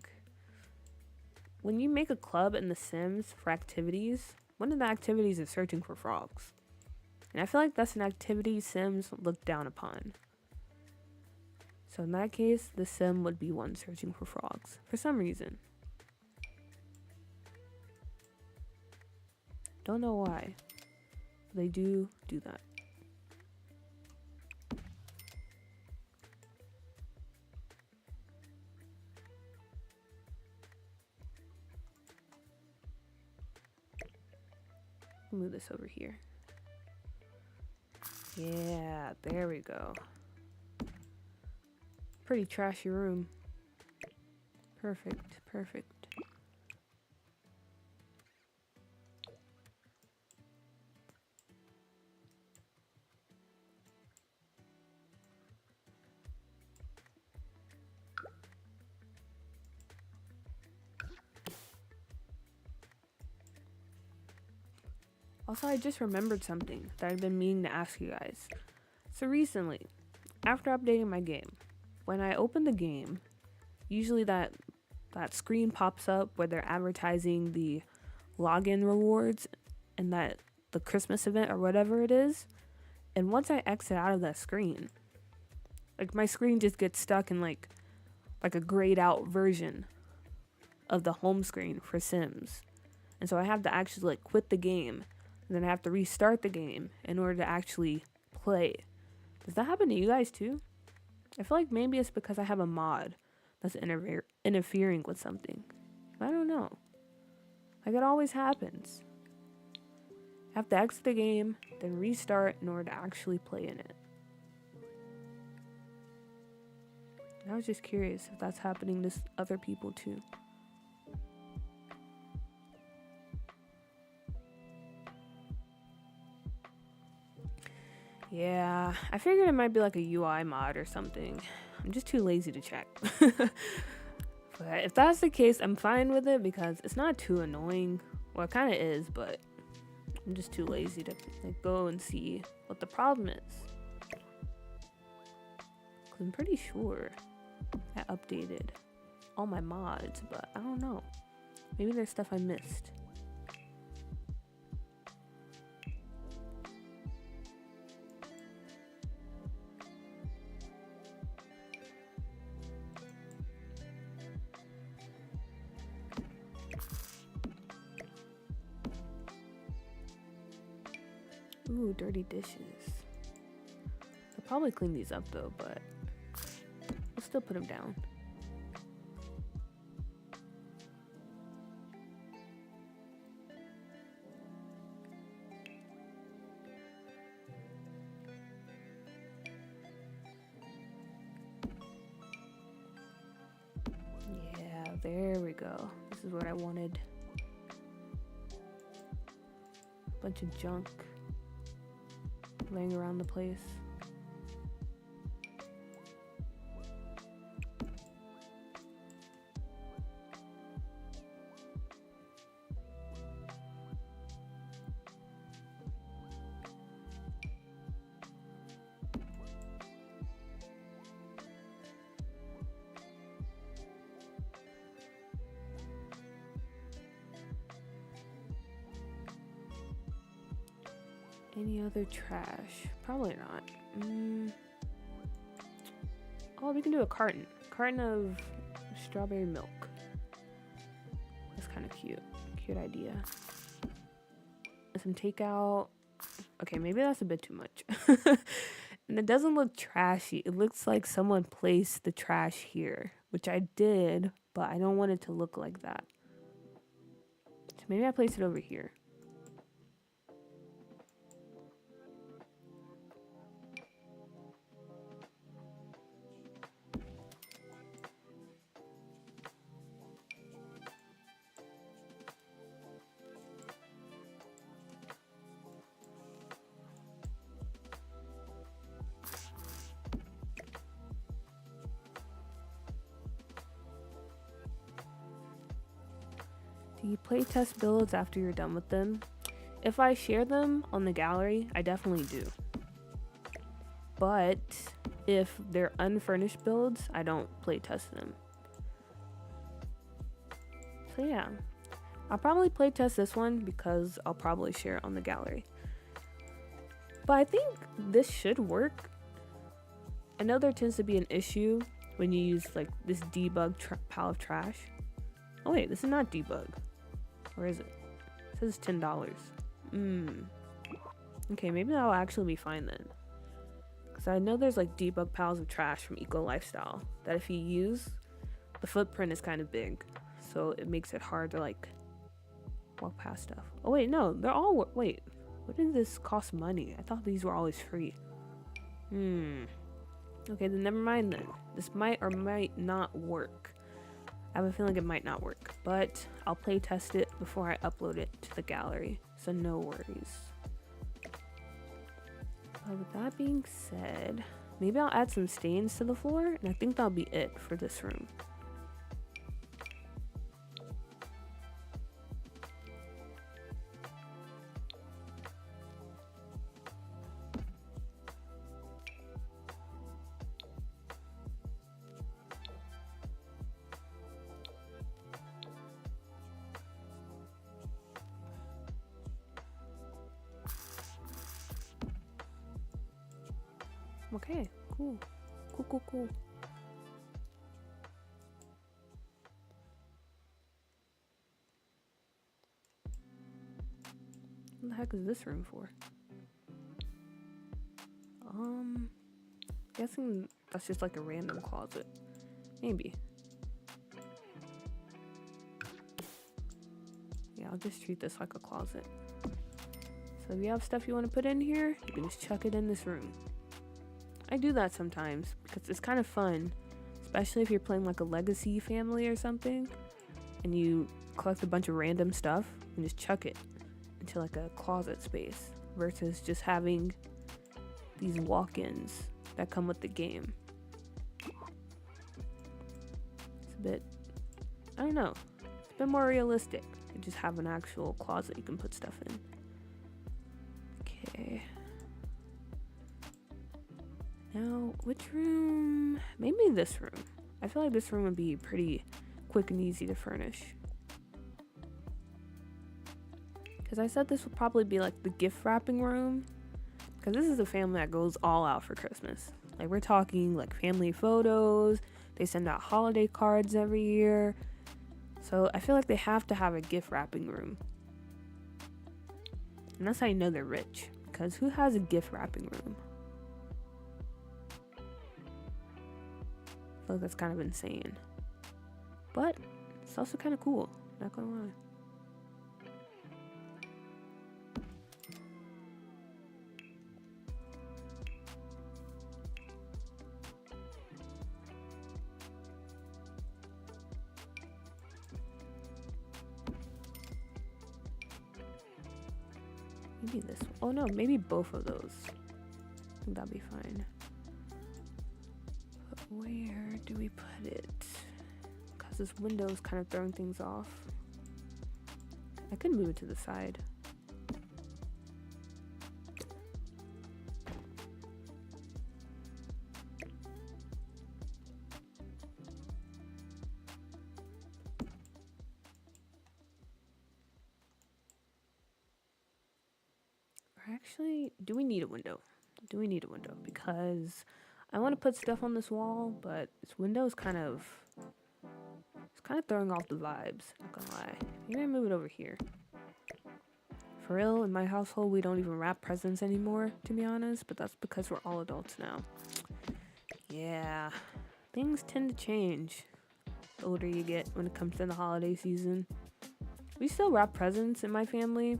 when you make a club in The Sims for activities, one of the activities is searching for frogs. And I feel like that's an activity Sims look down upon. So in that case, the Sim would be one searching for frogs for some reason. Don't know why. They do that. Move this over here. Yeah, there we go. Pretty trashy room. Perfect, perfect. Also, I just remembered something that I've been meaning to ask you guys. So recently, after updating my game, when I open the game, usually that screen pops up where they're advertising the login rewards and that the Christmas event or whatever it is. And once I exit out of that screen, like my screen just gets stuck in like a grayed out version of the home screen for Sims. And so I have to actually like quit the game. And then I have to restart the game in order to actually play. Does that happen to you guys too? I feel like maybe it's because I have a mod that's interfering with something. I don't know. Like it always happens. I have to exit the game, then restart in order to actually play in it. And I was just curious if that's happening to other people too. Yeah, I figured it might be like a UI mod or something. I'm just too lazy to check. But if that's the case, I'm fine with it because it's not too annoying. Well, it kind of is, but I'm just too lazy to like go and see what the problem is. 'Cause I'm pretty sure I updated all my mods, but I don't know. Maybe there's stuff I missed. Ooh, dirty dishes. I'll probably clean these up though, but we'll still put them down. Yeah, there we go. This is what I wanted. Bunch of junk laying around the place. Any other trash? Probably not. Oh, we can do a carton. Carton of strawberry milk. That's kind of cute. Cute idea. Some takeout. Okay, maybe that's a bit too much. And it doesn't look trashy. It looks like someone placed the trash here, which I did, but I don't want it to look like that. So maybe I place it over here. Do you play test builds after you're done with them? If I share them on the gallery, I definitely do. But if they're unfurnished builds, I don't play test them. So yeah, I'll probably play test this one because I'll probably share it on the gallery. But I think this should work. I know there tends to be an issue when you use like this debug pile of trash. Oh wait, this is not debug. Where is it? It says $10. Okay, maybe that'll actually be fine then. Because I know there's like debug piles of trash from Eco Lifestyle that if you use, the footprint is kind of big. So it makes it hard to like walk past stuff. Oh wait, no, they're all, wait. What did this cost money? I thought these were always free. Okay, then never mind then. This might or might not work. I have a feeling it might not work, but I'll play test it before I upload it to the gallery, so no worries. With that being said, maybe I'll add some stains to the floor, and I think that'll be it for this room. Okay, cool. Cool. What the heck is this room for? Guessing that's just like a random closet. Maybe. Yeah, I'll just treat this like a closet. So if you have stuff you want to put in here, you can just chuck it in this room. I do that sometimes because it's kind of fun, especially if you're playing like a Legacy family or something and you collect a bunch of random stuff and just chuck it into like a closet space versus just having these walk-ins that come with the game. It's a bit, I don't know, it's a bit more realistic to just have an actual closet you can put stuff in. Okay. Now, which room? Maybe this room. I feel like this room would be pretty quick and easy to furnish. Because I said this would probably be like the gift wrapping room. Because this is a family that goes all out for Christmas. Like we're talking like family photos. They send out holiday cards every year. So I feel like they have to have a gift wrapping room. And that's how you know they're rich. Because who has a gift wrapping room? I feel like that's kind of insane. But it's also kind of cool, not gonna lie. Maybe this one. Oh no, maybe both of those. I think that'll be fine. But where do we put it? Because this window is kind of throwing things off. I could move it to the side. Actually, do we need a window? Do we need a window? Because I want to put stuff on this wall, but this window is kind of throwing off the vibes. Not gonna lie. Maybe I move it over here. For real, in my household, we don't even wrap presents anymore, to be honest. But that's because we're all adults now. Yeah, things tend to change the older you get when it comes to the holiday season. We still wrap presents in my family.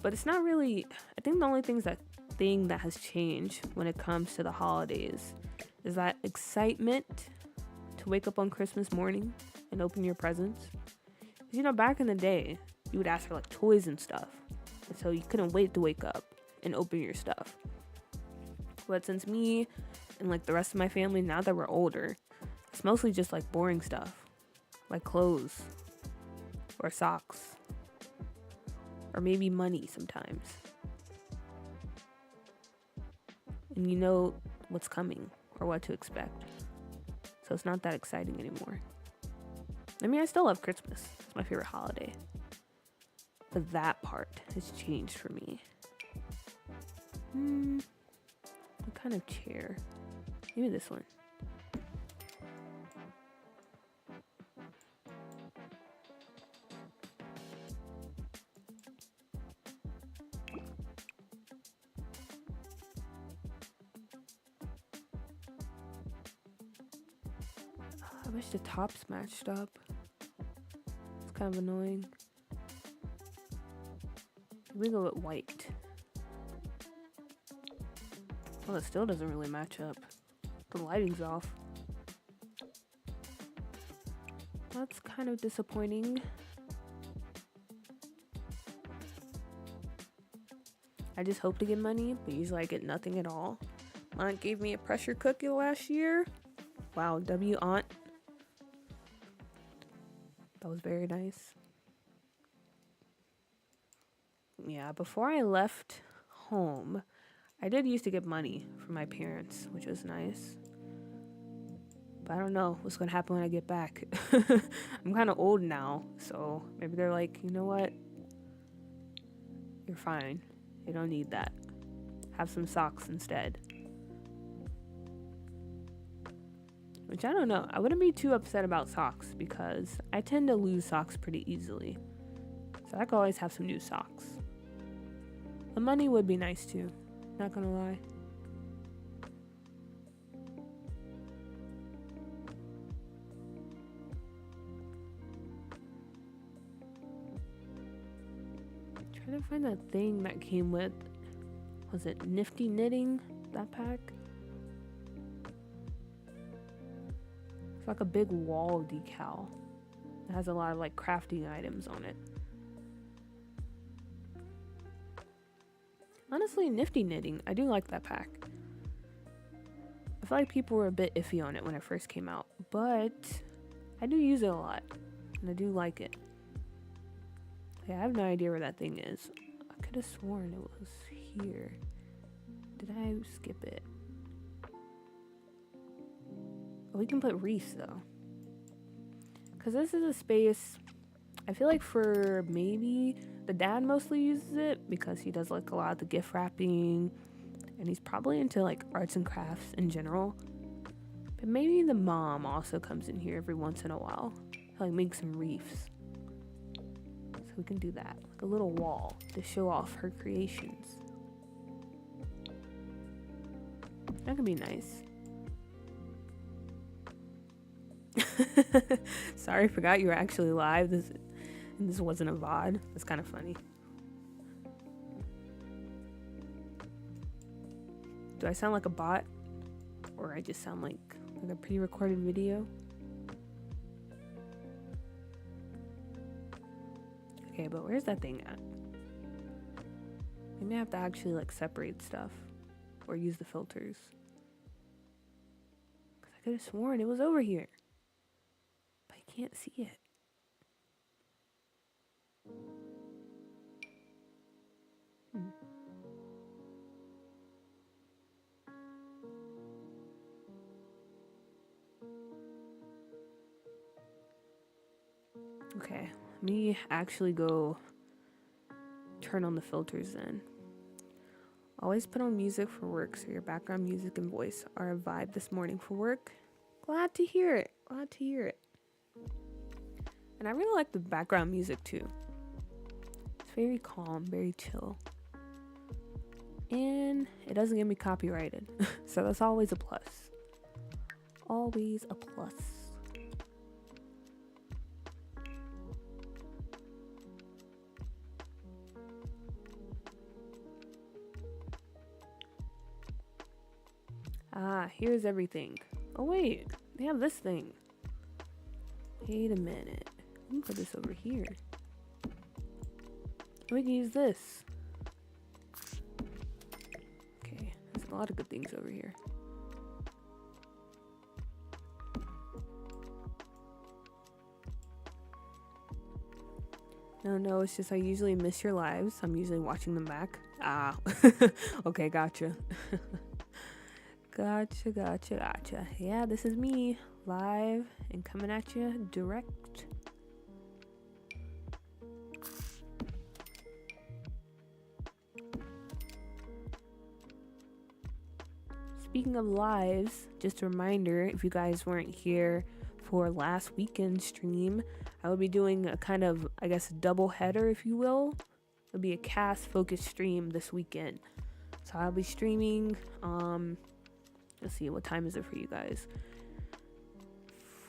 But it's not really, I think the only thing that has changed when it comes to the holidays is that excitement to wake up on Christmas morning and open your presents. Because, you know, back in the day, you would ask for like toys and stuff. And so you couldn't wait to wake up and open your stuff. But since me and like the rest of my family, now that we're older, it's mostly just like boring stuff. Like clothes or socks. Or maybe money sometimes. And you know what's coming or what to expect. So it's not that exciting anymore. I mean, I still love Christmas. It's my favorite holiday. But that part has changed for me. What kind of chair? Maybe this one. I wish the tops matched up. It's kind of annoying. We go with white. Well, it still doesn't really match up. The lighting's off. That's kind of disappointing. I just hope to get money, but usually I get nothing at all. My aunt gave me a pressure cooker last year. Wow, W aunt. That was very nice. Yeah, before I left home, I did used to get money from my parents, which was nice. But I don't know what's going to happen when I get back. I'm kind of old now, so maybe they're like, you know what? You're fine. You don't need that. Have some socks instead. Which I don't know. I wouldn't be too upset about socks because I tend to lose socks pretty easily. So I could always have some new socks. The money would be nice too. Not gonna lie. Trying to find that thing that came with, was it Nifty Knitting? That pack? It's like a big wall decal. It has a lot of like crafting items on it. Honestly, Nifty Knitting, I do like that pack. I feel like people were a bit iffy on it when it first came out, but I do use it a lot, and I do like it. Yeah, I have no idea where that thing is. I could have sworn it was here. Did I skip it? Oh, we can put wreaths though. Because this is a space, I feel like for maybe the dad mostly uses it because he does like a lot of the gift wrapping and he's probably into like arts and crafts in general. But maybe the mom also comes in here every once in a while to like make some wreaths. So we can do that, like a little wall to show off her creations. That could be nice. Sorry, forgot you were actually live. This wasn't a VOD. That's kind of funny. Do I sound like a bot? Or I just sound like a pre-recorded video? Okay, but where's that thing at? Maybe I have to actually like separate stuff or use the filters. Because I could have sworn it was over here. But I can't see it. Okay, let me actually go turn on the filters then. Always put on music for work so your background music and voice are a vibe this morning for work. Glad to hear it. Glad to hear it. And I really like the background music too. It's very calm, very chill. And it doesn't get me copyrighted. So that's always a plus. Always a plus. Ah, here's everything. Oh wait, they have this thing. Wait a minute. Let me put this over here. We can use this. Okay, there's a lot of good things over here. No, it's just I usually miss your lives. I'm usually watching them back. Ah, okay, gotcha. Gotcha. Yeah, this is me, live and coming at you direct. Speaking of lives, just a reminder, if you guys weren't here for last weekend stream, I will be doing a kind of, I guess, double header, if you will. It'll be a cast focused stream this weekend. So I'll be streaming, let's see, what time is it for you guys?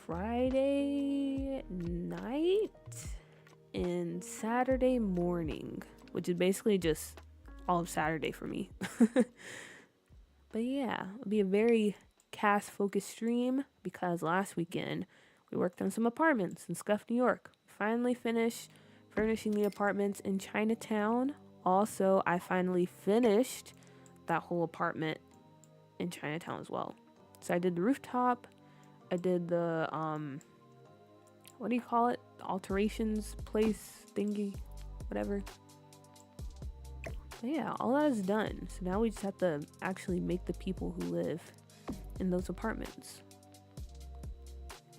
Friday night and Saturday morning, which is basically just all of Saturday for me. But yeah, it'll be a very cast focused stream because last weekend we worked on some apartments in Scuff, New York. Finally finished furnishing the apartments in Chinatown. Also, I finally finished that whole apartment in Chinatown as well. So I did the rooftop, I did the what do you call it? The alterations place thingy, whatever. But yeah, all that is done. So now we just have to actually make the people who live in those apartments.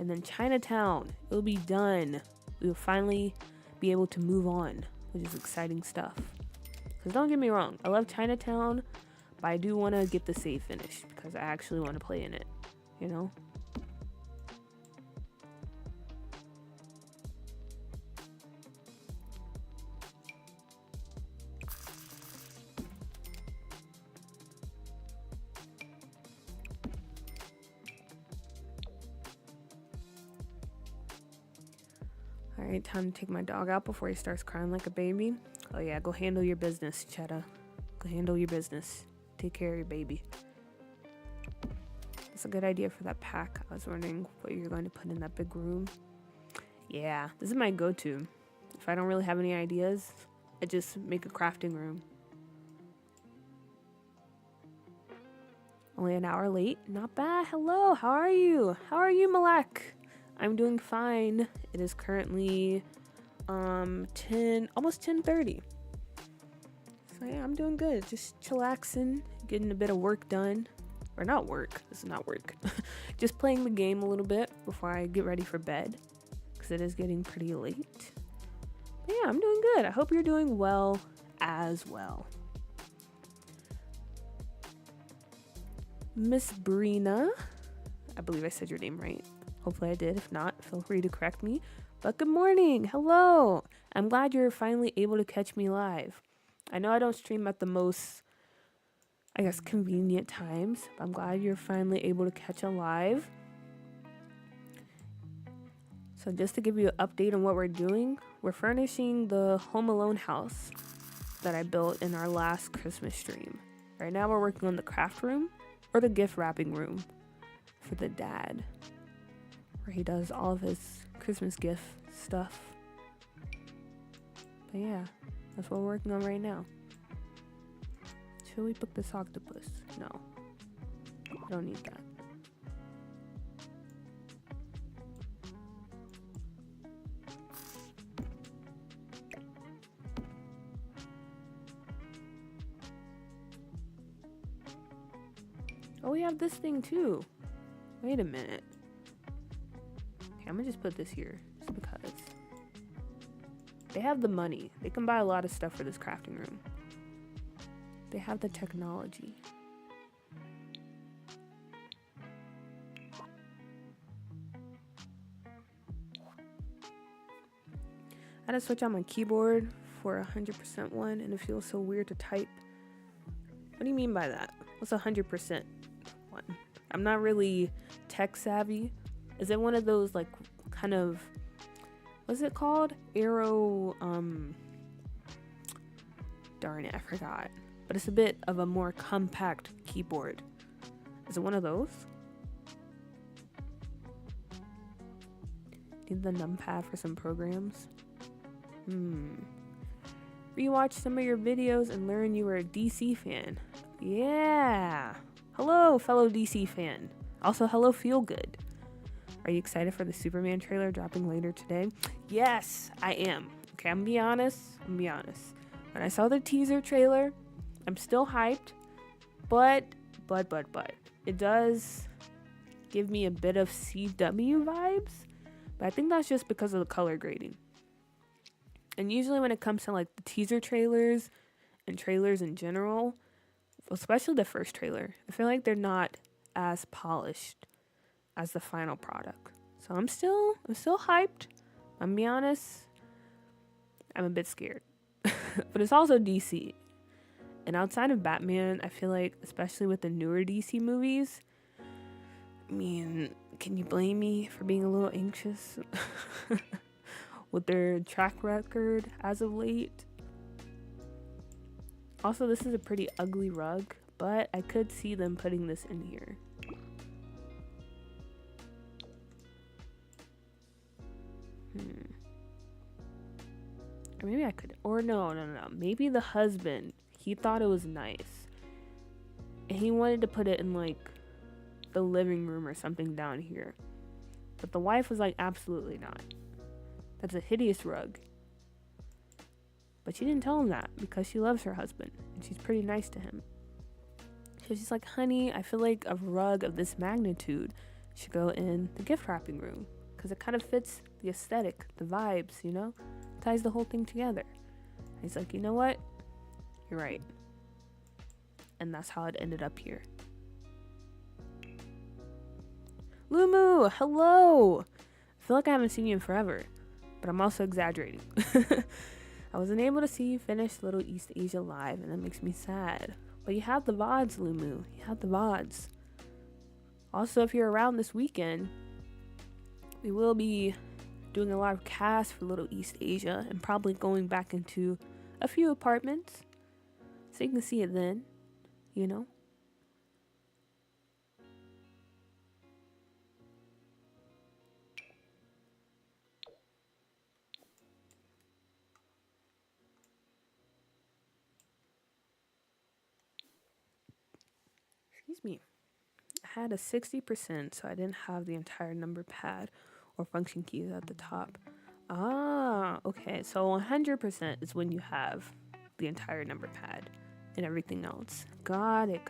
And then Chinatown, it'll be done. We will finally be able to move on, which is exciting stuff. Because don't get me wrong, I love Chinatown, but I do want to get the save finished because I actually want to play in it, you know? Alright, time to take my dog out before he starts crying like a baby. Oh yeah, go handle your business, Cheddar. Go handle your business. Take care of your baby. That's a good idea for that pack. I was wondering what you're going to put in that big room. Yeah, this is my go-to. If I don't really have any ideas, I just make a crafting room. Only an hour late. Not bad. Hello, how are you? How are you, Malak? I'm doing fine. It is currently almost 10:30. So yeah, I'm doing good. Just chillaxing, getting a bit of work done. Or not work. This is not work. Just playing the game a little bit before I get ready for bed. Because it is getting pretty late. But yeah, I'm doing good. I hope you're doing well as well. Miss Brina. I believe I said your name right. Hopefully I did. If not, feel free to correct me. But good morning. Hello. I'm glad you're finally able to catch me live. I know I don't stream at the most, I guess, convenient times. But I'm glad you're finally able to catch a live. So just to give you an update on what we're doing, we're furnishing the Home Alone house that I built in our last Christmas stream. Right now we're working on the craft room or the gift wrapping room for the dad, where he does all of his Christmas gift stuff. But yeah, that's what we're working on right now. Should we book this octopus? No, I don't need that. Oh, we have this thing too. Wait a minute. Okay, I'm gonna just put this here just because. They have the money. They can buy a lot of stuff for this crafting room. They have the technology. I had to switch on my keyboard for 100% one, and it feels so weird to type. What do you mean by that? What's 100% one? I'm not really tech savvy. Is it one of those like kind of, what's it called? Arrow, darn it, I forgot. But it's a bit of a more compact keyboard. Is it one of those? Need the numpad for some programs? Rewatch some of your videos and learn you were a DC fan. Yeah. Hello, fellow DC fan. Also, hello, Feel Good. Are you excited for the Superman trailer dropping later today? Yes, I am. Okay, I'm gonna be honest. When I saw the teaser trailer, I'm still hyped, but it does give me a bit of CW vibes, but I think that's just because of the color grading. And usually when it comes to like the teaser trailers and trailers in general, especially the first trailer, I feel like they're not as polished as the final product. So I'm still hyped. I'm gonna be honest, I'm a bit scared. But it's also DC. And outside of Batman, I feel like, especially with the newer DC movies, I mean, can you blame me for being a little anxious with their track record as of late? Also, this is a pretty ugly rug, but I could see them putting this in here. Or maybe I could, or no. Maybe the husband, he thought it was nice. And he wanted to put it in like the living room or something down here. But the wife was like, absolutely not. That's a hideous rug. But she didn't tell him that because she loves her husband and she's pretty nice to him. So she's like, honey, I feel like a rug of this magnitude should go in the gift wrapping room because it kind of fits the aesthetic, the vibes, you know? Ties the whole thing together. And he's like, you know what? You're right. And that's how it ended up here. Lumu, hello! I feel like I haven't seen you in forever, but I'm also exaggerating. I wasn't able to see you finish Little East Asia Live, and that makes me sad. But you have the VODs, Lumu. You have the VODs. Also, if you're around this weekend, we will be doing a lot of casts for Little East Asia and probably going back into a few apartments. So you can see it then, you know? Excuse me. I had a 60%, so I didn't have the entire number pad or function keys at the top. Ah, okay. So 100% is when you have the entire number pad and everything else. Got it.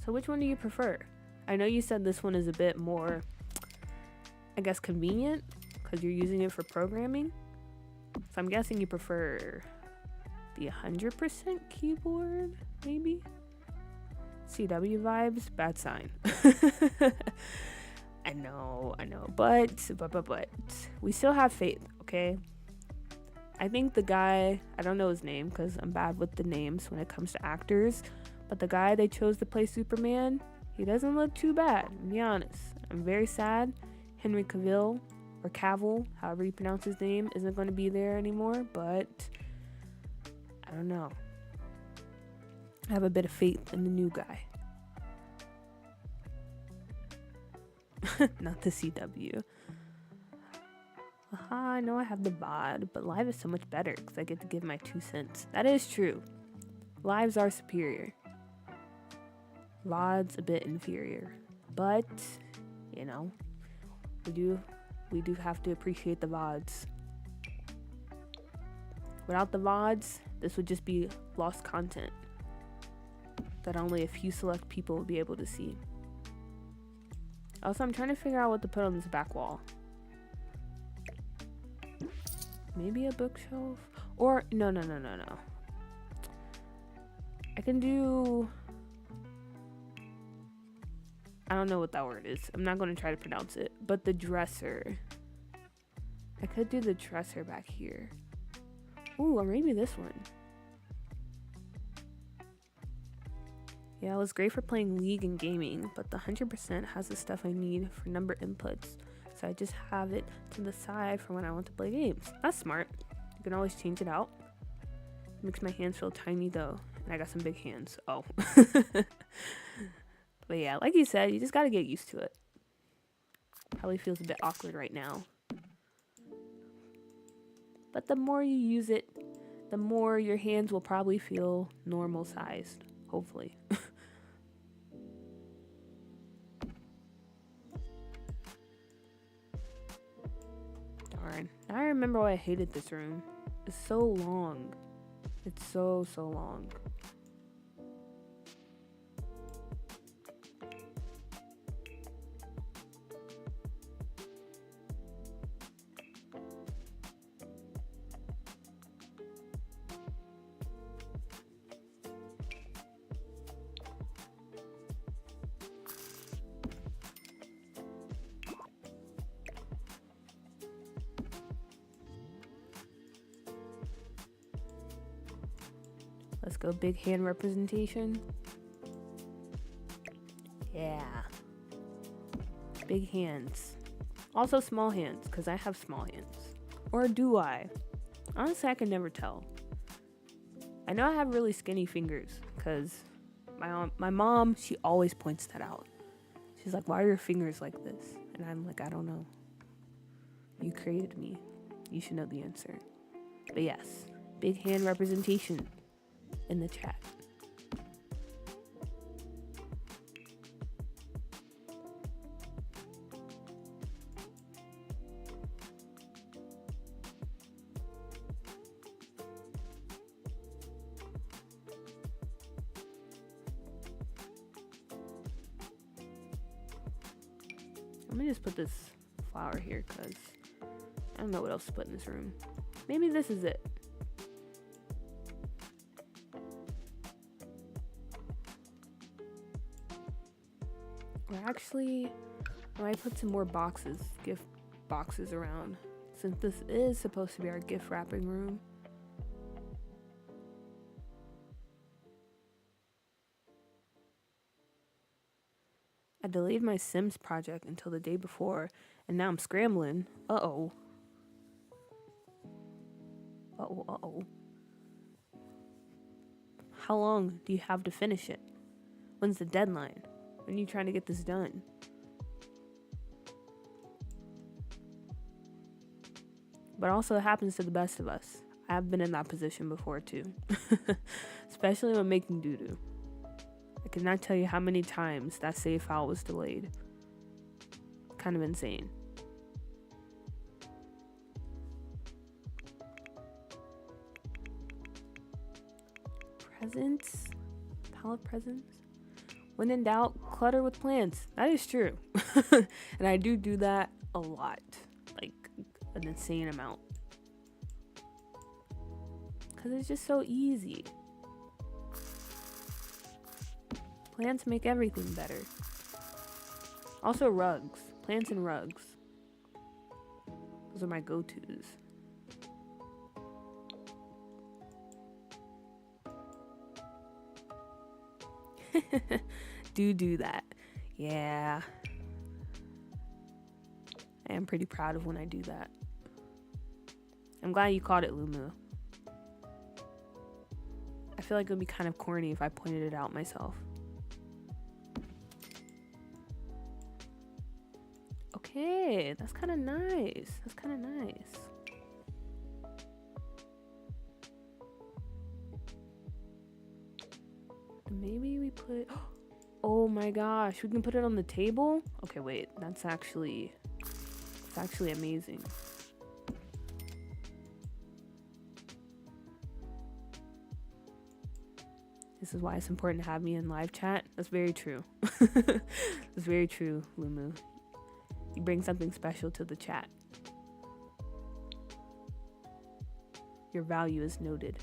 So which one do you prefer? I know you said this one is a bit more, I guess, convenient because you're using it for programming. So I'm guessing you prefer the 100% keyboard, maybe? CW vibes, bad sign. I know, but we still have faith, okay? I think the guy, I don't know his name because I'm bad with the names when it comes to actors, but the guy they chose to play Superman, he doesn't look too bad, to be honest. I'm very sad Henry Cavill, or Cavill, however you pronounce his name, isn't going to be there anymore, but I don't know. I have a bit of faith in the new guy. Not the CW. I know I have the VOD, but live is so much better because I get to give my 2 cents. That is true. Lives are superior. VOD's a bit inferior. But, you know, we do have to appreciate the VODs. Without the VODs, this would just be lost content that only a few select people will be able to see. Also, I'm trying to figure out what to put on this back wall. Maybe a bookshelf? Or, no. I can do... I don't know what that word is. I'm not going to try to pronounce it. But the dresser. I could do the dresser back here. Ooh, or maybe this one. Yeah, it was great for playing League and gaming, but the 100% has the stuff I need for number inputs. So I just have it to the side for when I want to play games. That's smart. You can always change it out. Makes my hands feel tiny though. And I got some big hands. Oh. But yeah, like you said, you just gotta get used to it. Probably feels a bit awkward right now. But the more you use it, the more your hands will probably feel normal sized. Hopefully. Darn. Now I remember why I hated this room. It's so long. It's so long. Let's go big hand representation. Yeah. Big hands. Also small hands, because I have small hands. Or do I? Honestly, I can never tell. I know I have really skinny fingers, because my mom, she always points that out. She's like, why are your fingers like this? And I'm like, I don't know. You created me. You should know the answer. But yes, big hand representation in the chat. I'm gonna just put this flower here because I don't know what else to put in this room. Maybe this is it. Or actually, I might put some more boxes, gift boxes around, since this is supposed to be our gift wrapping room. I delayed my Sims project until the day before, and now I'm scrambling. Uh-oh. How long do you have to finish it? When's the deadline? When are you trying to get this done? But also it happens to the best of us. I've been in that position before too. Especially when making doo-doo. I cannot tell you how many times that save file was delayed. Kind of insane. Presents? Pile of presents? When in doubt, clutter with plants. That is true. And I do that a lot. Like, an insane amount. Because it's just so easy. Plants make everything better. Also rugs. Plants and rugs. Those are my go-tos. do that. Yeah. I am pretty proud of when I do that. I'm glad you caught it, Lumu. I feel like it would be kind of corny if I pointed it out myself. Okay, that's kind of nice. That's kind of nice. Maybe we put... Oh my gosh, we can put it on the table? Okay, wait, that's actually amazing. This is why it's important to have me in live chat. That's very true. That's very true, Lumu. You bring something special to the chat. Your value is noted.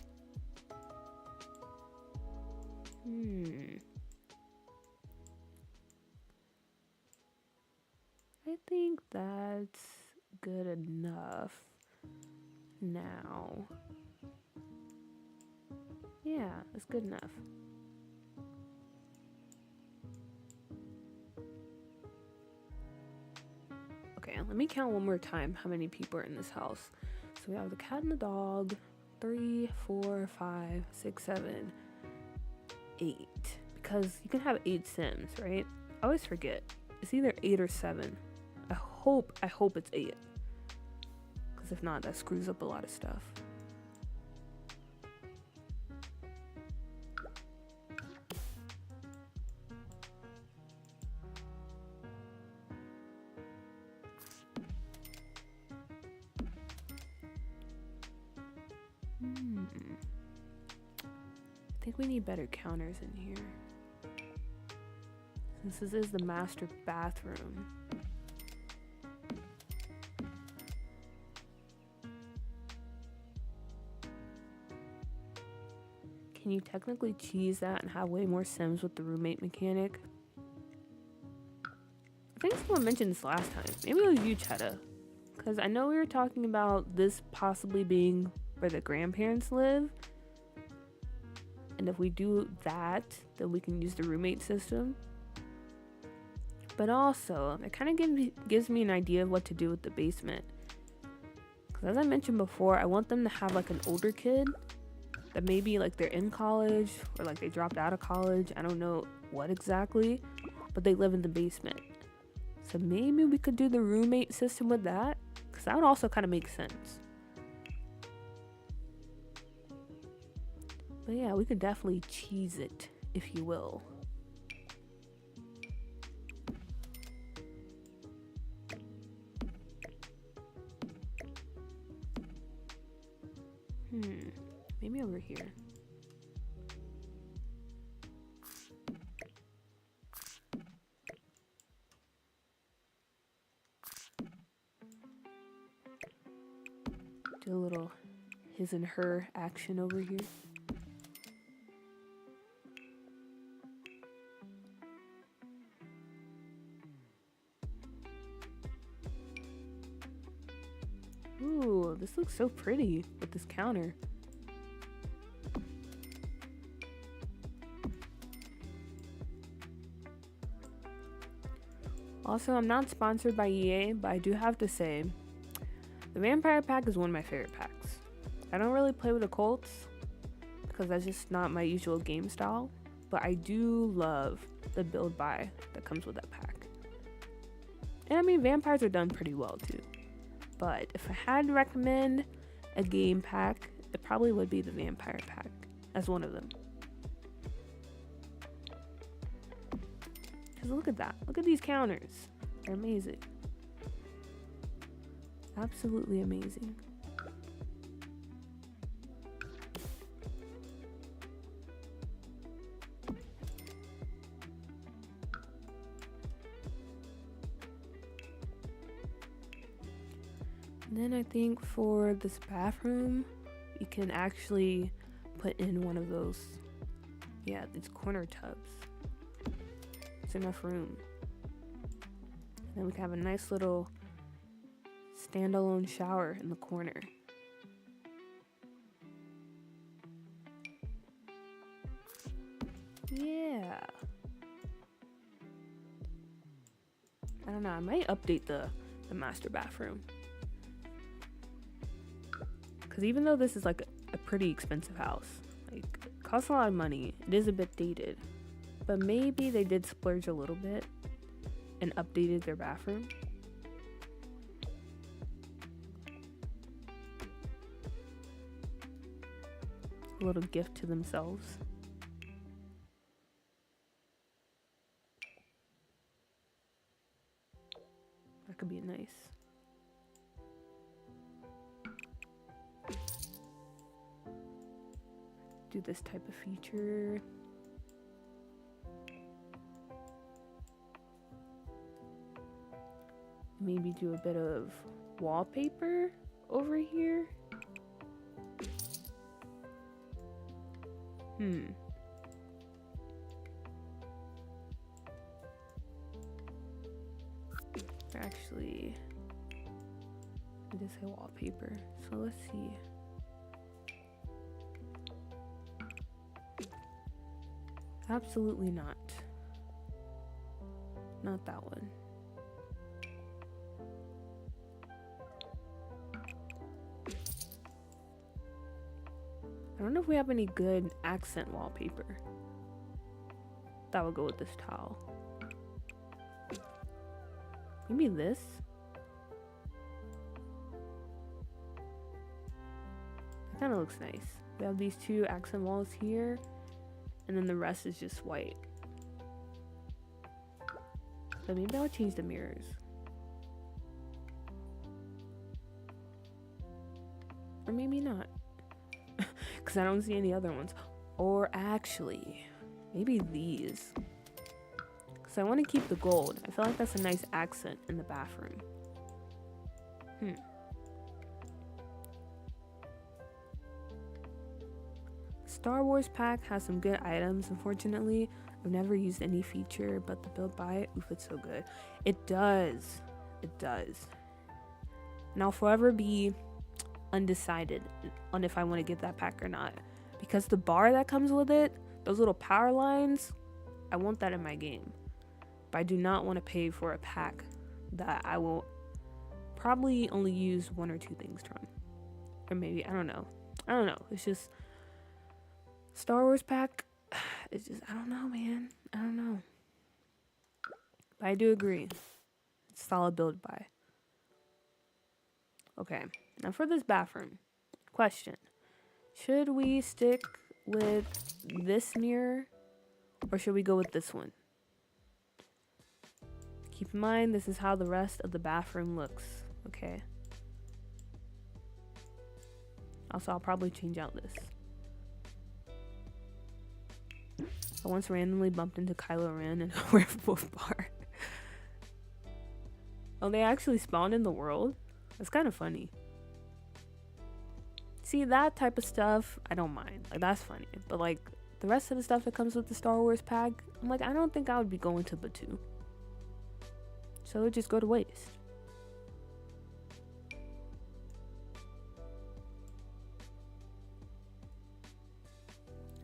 I think that's good enough now. Yeah, that's good enough. Okay, let me count one more time how many people are in this house. So we have the cat and the dog. 3, 4, 5, 6, 7, 8. Because you can have 8 Sims, right? I always forget. It's either 8 or 7. I hope it's 8. Because if not, that screws up a lot of stuff. I think we need better counters in here. Since this is the master bathroom. Can you technically cheese that and have way more Sims with the roommate mechanic? I think someone mentioned this last time. Maybe it was you, Cheddar. Because I know we were talking about this possibly being where the grandparents live. And if we do that, then we can use the roommate system. But also, it kind of gives me an idea of what to do with the basement. Because as I mentioned before, I want them to have like an older kid that maybe like they're in college or like they dropped out of college. I don't know what exactly, but they live in the basement. So maybe we could do the roommate system with that, because that would also kind of make sense. But yeah, we could definitely cheese it, if you will. Maybe over here. Do a little his and her action over here. Ooh, this looks so pretty with this counter. Also, I'm not sponsored by EA, but I do have to say, the Vampire Pack is one of my favorite packs. I don't really play with the Colts, because that's just not my usual game style, but I do love the build buy that comes with that pack. And I mean, vampires are done pretty well too. But if I had to recommend a game pack, it probably would be the Vampire Pack as one of them. Because look at that. Look at these counters. They're amazing. Absolutely amazing. And then I think for this bathroom, you can actually put in one of those, yeah, these corner tubs. It's enough room. And then we can have a nice little standalone shower in the corner. Yeah. I don't know. I might update the master bathroom. Because even though this is like a pretty expensive house, like it costs a lot of money. It is a bit dated. But maybe they did splurge a little bit and updated their bathroom. A little gift to themselves. That could be nice. Do this type of feature. Maybe do a bit of wallpaper over here. Actually, it does say wallpaper, so let's see. Absolutely not. Not that one. I don't know if we have any good accent wallpaper. That would go with this towel. Maybe this? That kind of looks nice. We have these two accent walls here, and then the rest is just white. But maybe I'll change the mirrors. Or maybe not. Because I don't see any other ones. Or actually, maybe these. Because I want to keep the gold. I feel like that's a nice accent in the bathroom. Star Wars pack has some good items. Unfortunately, I've never used any feature, but the build by it, oof, it's so good. It does. It does. And I'll forever be undecided on if I want to get that pack or not, because the bar that comes with it, those little power lines, I want that in my game, but I do not want to pay for a pack that I will probably only use 1 or 2 things from, or maybe I don't know. It's just Star Wars pack. It's just, I don't know, man. I don't know, but I do agree, it's solid build by. Okay, now for this bathroom, question. Should we stick with this mirror or should we go with this one? Keep in mind, this is how the rest of the bathroom looks, okay? Also, I'll probably change out this. I once randomly bumped into Kylo Ren in a werewolf bar. Oh, they actually spawned in the world? That's kind of funny. See, that type of stuff, I don't mind. Like, that's funny. But, like, the rest of the stuff that comes with the Star Wars pack, I'm like, I don't think I would be going to Batuu. So it would just go to waste.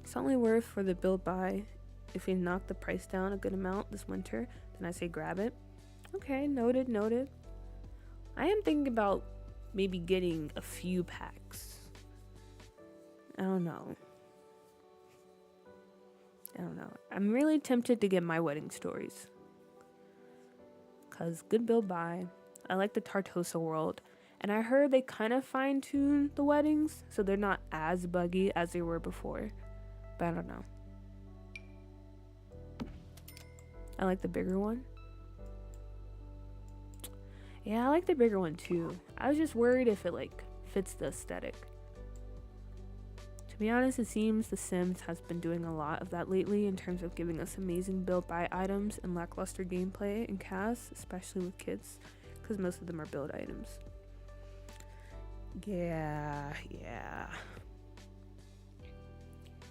It's only worth for the build buy. If you knock the price down a good amount this winter, then I say grab it. Okay, noted, noted. I am thinking about maybe getting a few packs. I don't know. I'm really tempted to get My Wedding Stories. Because good build buy. I like the Tartosa world. And I heard they kind of fine-tuned the weddings, so they're not as buggy as they were before. But I don't know. I like the bigger one. Yeah, I like the bigger one too. I was just worried if it like fits the aesthetic. To be honest, it seems The Sims has been doing a lot of that lately in terms of giving us amazing build buy items and lackluster gameplay and casts, especially with kids, because most of them are build items. Yeah.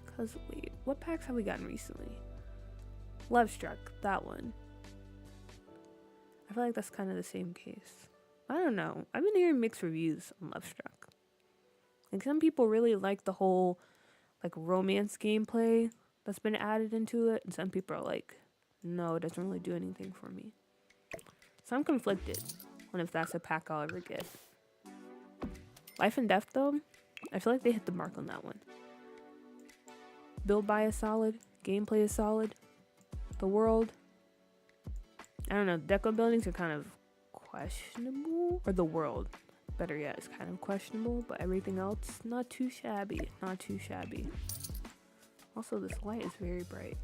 Because wait, what packs have we gotten recently? Love Struck, that one. I feel like that's kind of the same case. I don't know. I've been hearing mixed reviews on Love Struck. Like, some people really like the whole like romance gameplay that's been added into it, and some people are like, no, it doesn't really do anything for me. So I'm conflicted on if that's a pack I'll ever get. Life and Death, though, I feel like they hit the mark on that one. Build by is solid. Gameplay is solid. The world, I don't know. Deco buildings are kind of questionable. Or the world, better yet, is kind of questionable. But everything else, not too shabby. Not too shabby. Also, this light is very bright.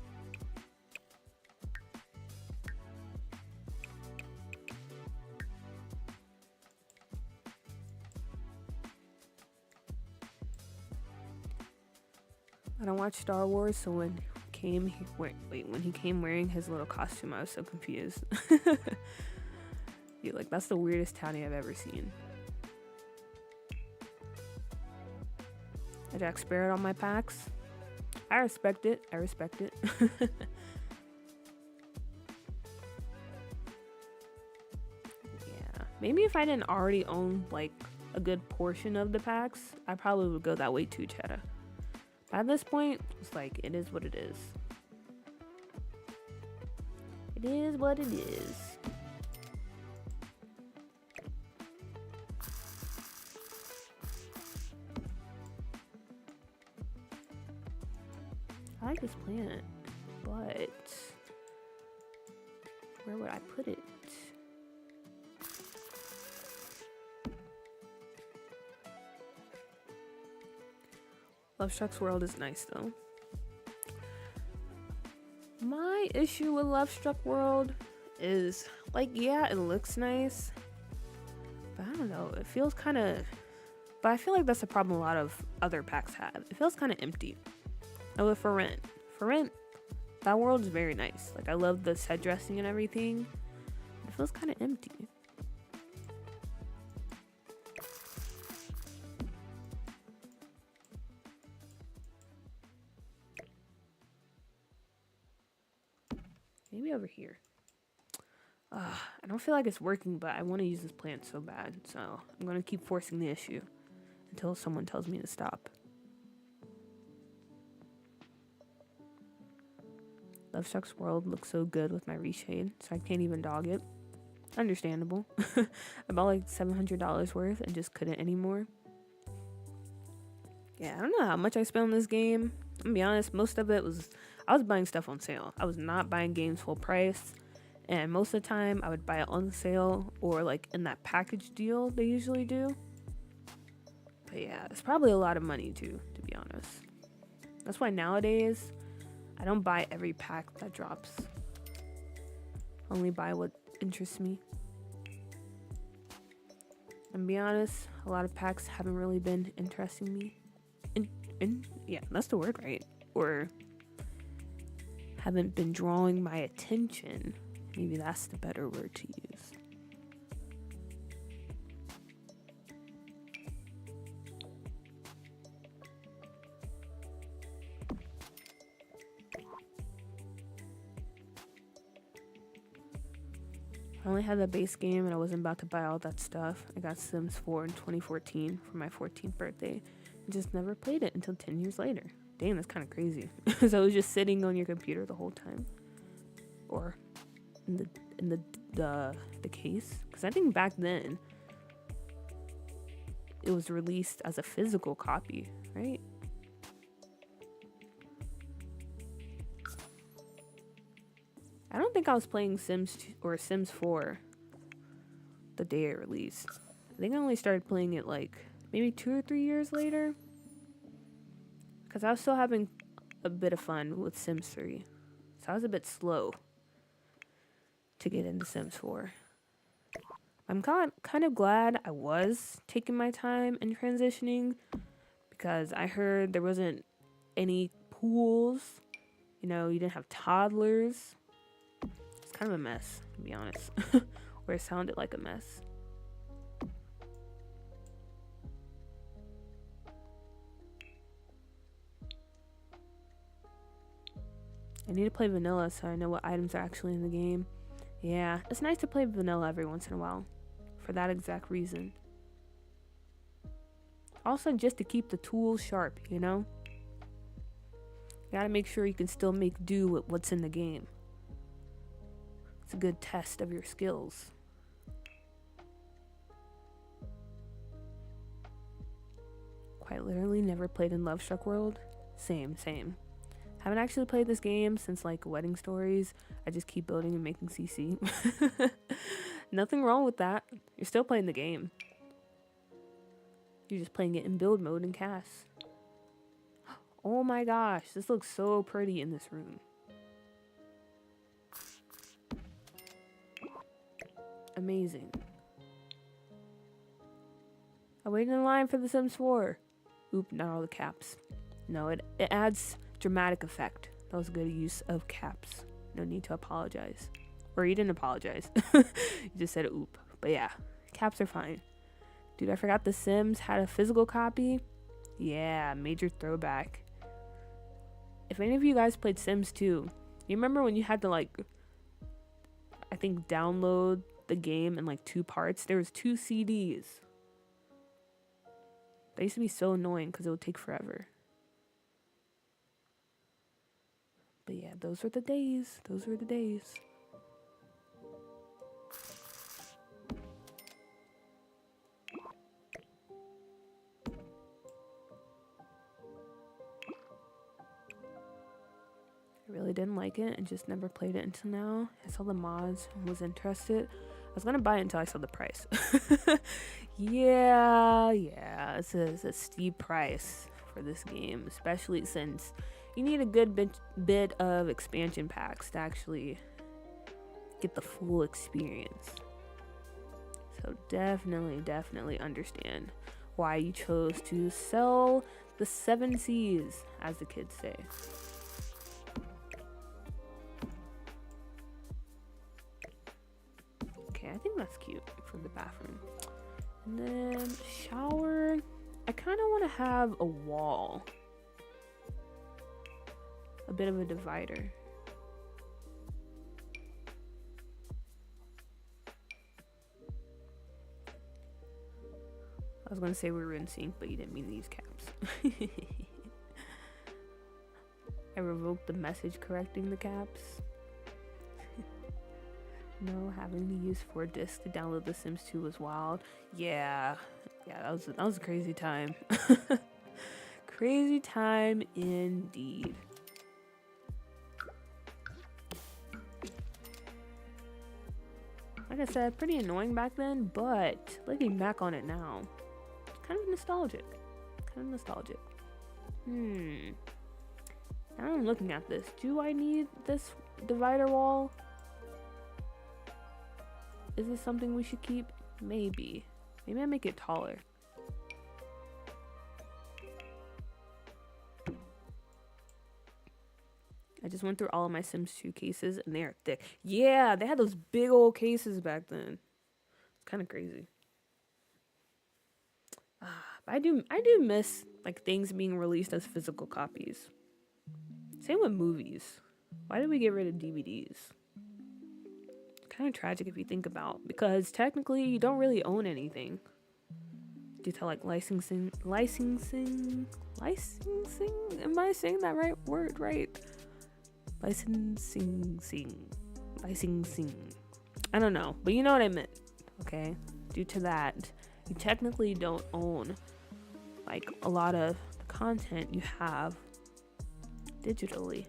I don't watch Star Wars, so when he came wearing his little costume, I was so confused. Yeah, like that's the weirdest townie I've ever seen. A Jack Sparrow on my packs. I respect it. I respect it. Yeah, maybe if I didn't already own like a good portion of the packs, I probably would go that way too, Cheddar. At this point, it's like, it is what it is. It is what it is. I like this plant, but where would I put it? Lovestruck's World is nice though. My issue with Lovestruck World is like, yeah, it looks nice, but I don't know, it feels kind of, but I feel like that's a problem a lot of other packs have. It feels kind of empty. And with For Rent, that world is very nice. Like I love the set dressing and everything. It feels kind of empty. Maybe over here. I don't feel like it's working, but I want to use this plant so bad. So I'm going to keep forcing the issue until someone tells me to stop. Lovestruck's World looks so good with my reshade, so I can't even dog it. Understandable. I bought like $700 worth and just couldn't anymore. Yeah, I don't know how much I spent on this game. I'm gonna be honest, most of it was, I was buying stuff on sale. I was not buying games full price. And most of the time, I would buy it on sale or like in that package deal they usually do. But yeah, it's probably a lot of money too, to be honest. That's why nowadays, I don't buy every pack that drops. I only buy what interests me. And be honest, a lot of packs haven't really been interesting me. Yeah, that's the word, right? Or haven't been drawing my attention. Maybe that's the better word to use. I only had the base game and I wasn't about to buy all that stuff. I got Sims 4 in 2014 for my 14th birthday. And just never played it until 10 years later. Dang, that's kind of crazy. So it was just sitting on your computer the whole time. Or in the case. Because I think back then, it was released as a physical copy, right? I don't think I was playing Sims 2 or Sims 4 the day it released. I think I only started playing it like maybe 2 or 3 years later. Because I was still having a bit of fun with Sims 3. So I was a bit slow to get into Sims 4. I'm kind of glad I was taking my time and transitioning. Because I heard there wasn't any pools. You know, you didn't have toddlers. It's kind of a mess, to be honest. Or it sounded like a mess. I need to play vanilla so I know what items are actually in the game. Yeah, it's nice to play vanilla every once in a while. For that exact reason. Also, just to keep the tools sharp, you know? You gotta make sure you can still make do with what's in the game. It's a good test of your skills. Quite literally never played in Love Struck World. Same. Haven't actually played this game since like Wedding Stories. I just keep building and making CC. Nothing wrong with that. You're still playing the game. You're just playing it in build mode in CAS. Oh my gosh, this looks so pretty in this room. Amazing. I waited in line for The Sims 4. Oop, not all the caps. No, it adds dramatic effect. That was a good use of caps. No need to apologize. Or you didn't apologize. You just said oop. But yeah, caps are fine. Dude, I forgot The Sims had a physical copy. Yeah, major throwback. If any of you guys played Sims 2, you remember when you had to like, I think download the game in like 2 parts? There was 2 CDs. That used to be so annoying because it would take forever. But yeah, those were the days. Those were the days. I really didn't like it and just never played it until now. I saw the mods and was interested. I was gonna buy it until I saw the price. yeah, it's a steep price for this game, especially since you need a good bit of expansion packs to actually get the full experience. So definitely understand why you chose to sell the 7 C's, as the kids say. I think that's cute for the bathroom. And then shower. I kind of want to have a wall. A bit of a divider. I was going to say we were in sync, but you didn't mean these caps. I revoked the message correcting the caps. No, having to use 4 discs to download The Sims 2 was wild. Yeah, that was a crazy time. Crazy time indeed. Like I said, pretty annoying back then, but looking back on it now, kind of nostalgic. Now I'm looking at this. Do I need this divider wall? Is this something we should keep? Maybe I make it taller. I just went through all of my Sims 2 cases and they are thick. Yeah, they had those big old cases back then. It's kind of crazy. But I do miss like things being released as physical copies. Same with movies. Why did we get rid of DVDs? Kind of tragic if you think about, because technically you don't really own anything due to like licensing. Am I saying that right? Licensing. I don't know, but you know what I meant. Okay, due to that, you technically don't own like a lot of the content you have digitally.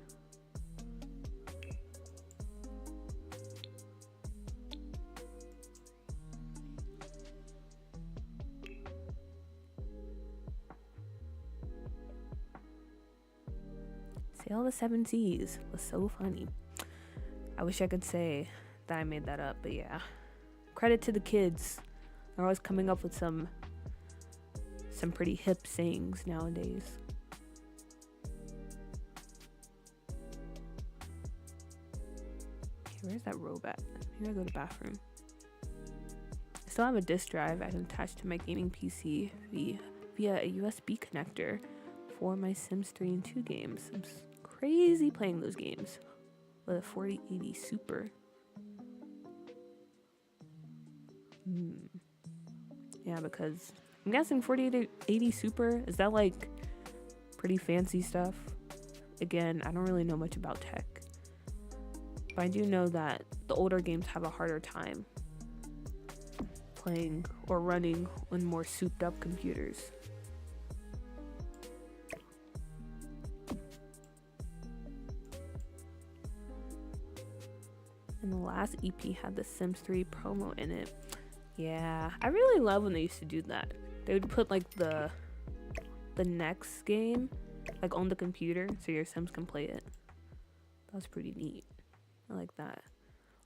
All the 7 C's was so funny. I wish I could say that I made that up, but yeah. Credit to the kids. They're always coming up with some pretty hip sayings nowadays. Okay, where's that robot? Maybe I go to the bathroom. I still have a disk drive I can attach to my gaming PC via a USB connector for my Sims 3 and 2 games. I'm crazy playing those games with a 4080 Super. Yeah, because I'm guessing 4080 Super, is that like pretty fancy stuff? Again, I don't really know much about tech, but I do know that the older games have a harder time playing or running on more souped up computers. last EP had the Sims 3 promo in it. Yeah, I really love when they used to do that. They would put like the next game like on the computer so your Sims can play it. That was pretty neat. I like that.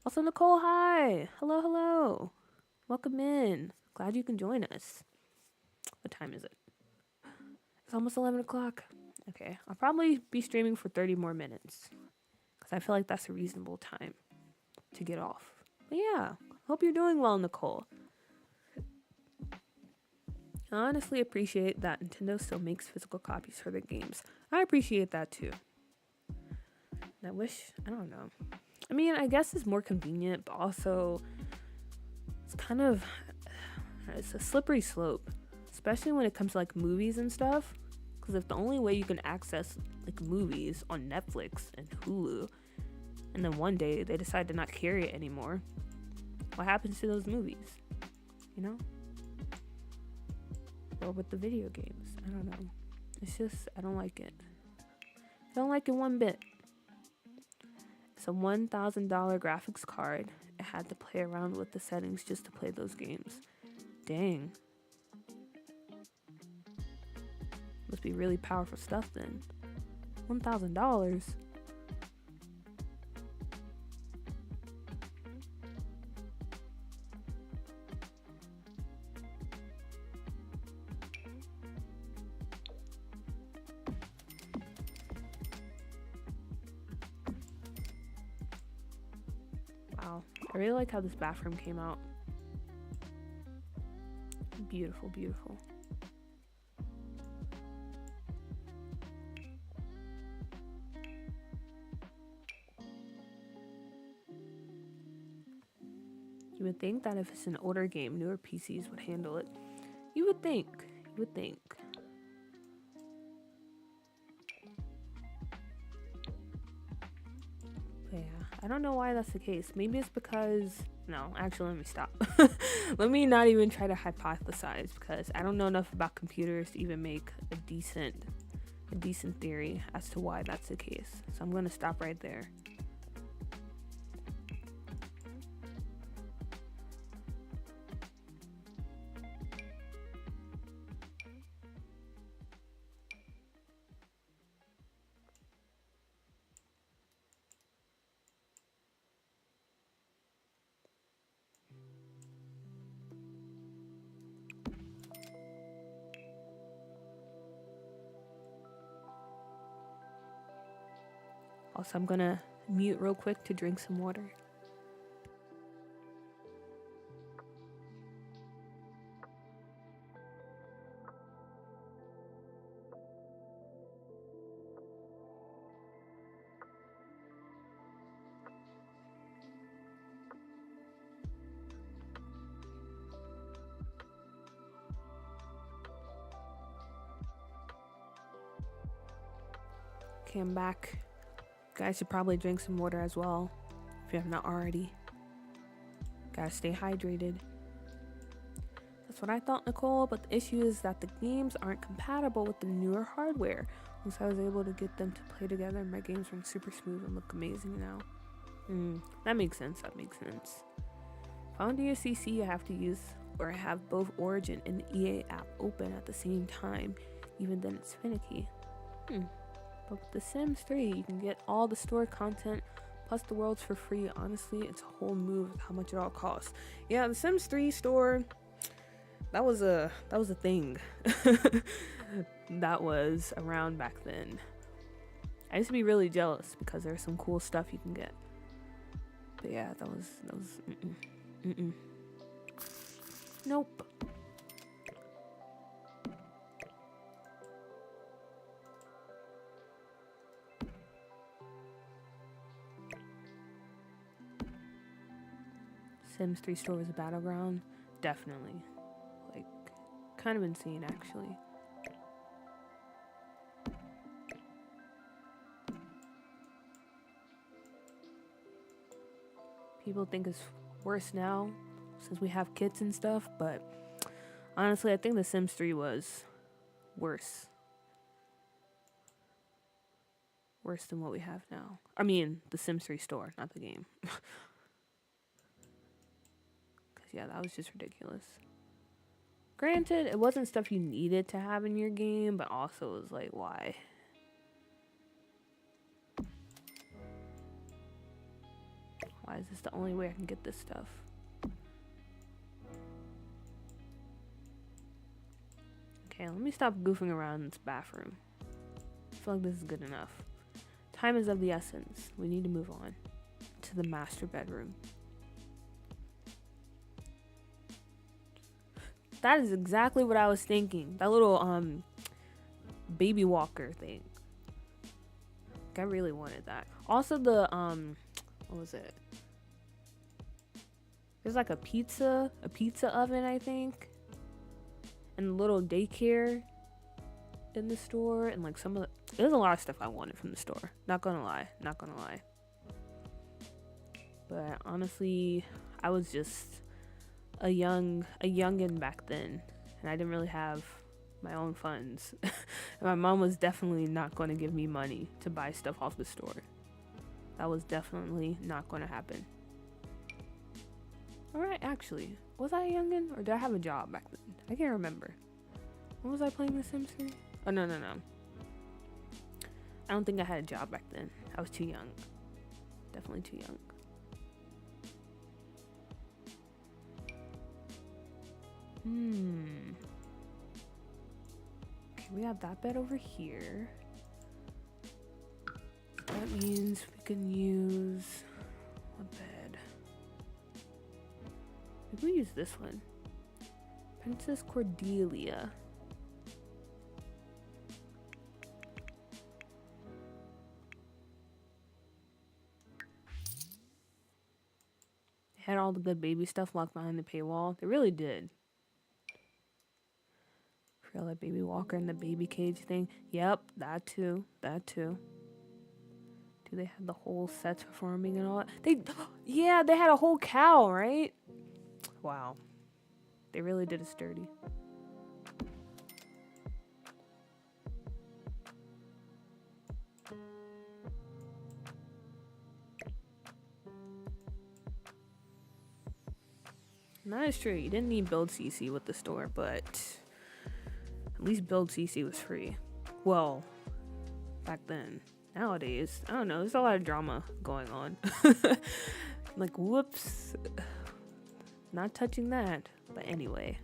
Also, Nicole, hi. Hello, hello. Welcome in. Glad you can join us. What time is it? It's almost 11 o'clock. Okay, I'll probably be streaming for 30 more minutes because I feel like that's a reasonable time to get off. But yeah, hope you're doing well, Nicole. I honestly appreciate that Nintendo still makes physical copies for their games. I appreciate that too. And I don't know. I mean, I guess it's more convenient, but also it's a slippery slope, especially when it comes to like movies and stuff. Because if the only way you can access like movies on Netflix and Hulu, and then one day they decide to not carry it anymore, what happens to those movies? You know? Or with the video games. I don't know. It's just, I don't like it. I don't like it one bit. It's a $1,000 graphics card. I had to play around with the settings just to play those games. Dang. Must be really powerful stuff then. $1,000. Wow. I really like how this bathroom came out. Beautiful, beautiful. You would think that if it's an older game, newer PCs would handle it. You would think. You would think. But yeah, I don't know why that's the case. Maybe it's because... No, actually, let me stop. Let me not even try to hypothesize because I don't know enough about computers to even make a decent theory as to why that's the case. So I'm going to stop right there. Also, I'm gonna mute real quick to drink some water. Okay, I'm back. Guys should probably drink some water as well, if you have not already. Gotta stay hydrated. That's what I thought, Nicole, but the issue is that the games aren't compatible with the newer hardware. Once I was able to get them to play together, my games run super smooth and look amazing now. That makes sense, If on your CC, you have to use or have both Origin and the EA app open at the same time. Even then, it's finicky. But with The Sims 3, you can get all the store content plus the worlds for free. Honestly, it's a whole move with how much it all costs. Yeah, The Sims 3 store, that was a thing. That was around back then. I used to be really jealous because there's some cool stuff you can get. But yeah, that was Nope. Sims 3 store was a battleground? Definitely. Like, kind of insane, actually. People think it's worse now since we have kids and stuff, but honestly, I think The Sims 3 was worse. Worse than what we have now. I mean, The Sims 3 store, not the game. Yeah, that was just ridiculous. Granted, it wasn't stuff you needed to have in your game, but also it was like, why? Why is this the only way I can get this stuff? Okay, let me stop goofing around in this bathroom. I feel like this is good enough. Time is of the essence. We need to move on to the master bedroom. That is exactly what I was thinking. That little baby walker thing. Like, I really wanted that. Also the what was it? There's like a pizza oven, I think. And a little daycare in the store, and like some of the, there's a lot of stuff I wanted from the store. Not gonna lie. But honestly, I was just a youngin' back then, and I didn't really have my own funds. And my mom was definitely not going to give me money to buy stuff off the store. That was definitely not going to happen. Alright, actually, was I a youngin', or did I have a job back then? I can't remember. When was I playing The Sims 3? Oh, no. I don't think I had a job back then. I was too young. Definitely too young. Okay, we have that bed over here. That means we can use a bed. Maybe we use this one. Princess Cordelia. They had all the good baby stuff locked behind the paywall. They really did. Feel that baby walker and the baby cage thing. Yep, that too. Do they have the whole sets performing and all that? Yeah, they had a whole cow, right? Wow. They really did us dirty. And that is true. You didn't need Build CC with the store, but at least Build CC was free. Well, back then. Nowadays, I don't know. There's a lot of drama going on. Like, whoops. Not touching that. But anyway.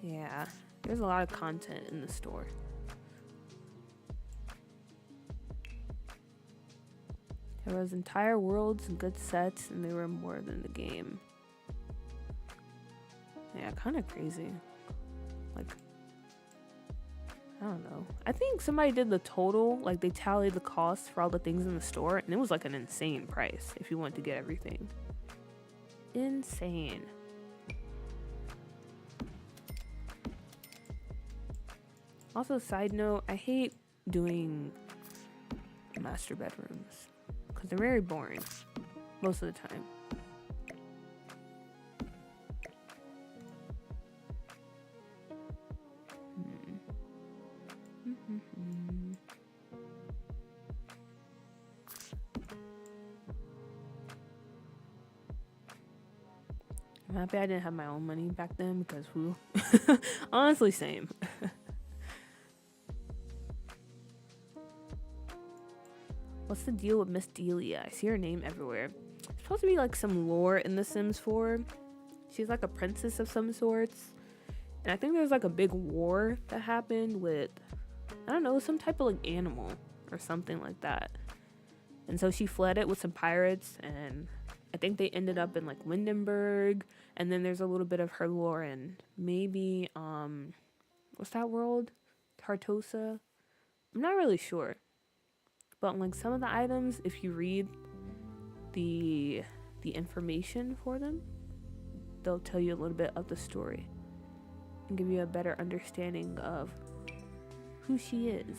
Yeah. There's a lot of content in the store. There was entire worlds and good sets, and they were more than the game. Yeah, kind of crazy. Like, I don't know. I think somebody did the total, like they tallied the cost for all the things in the store, and it was like an insane price if you wanted to get everything. Insane. Also, side note, I hate doing master bedrooms because they're very boring most of the time. I'm happy I didn't have my own money back then because who? Honestly, same. What's the deal with Miss Delia? I see her name everywhere. It's supposed to be like some lore in The Sims 4. She's like a princess of some sorts. And I think there's like a big war that happened with, I don't know, some type of like animal or something like that. And so she fled it with some pirates, and I think they ended up in like Windenburg. And then there's a little bit of her lore in maybe, what's that world? Tartosa? I'm not really sure. But like some of the items, if you read the information for them, they'll tell you a little bit of the story and give you a better understanding of who she is.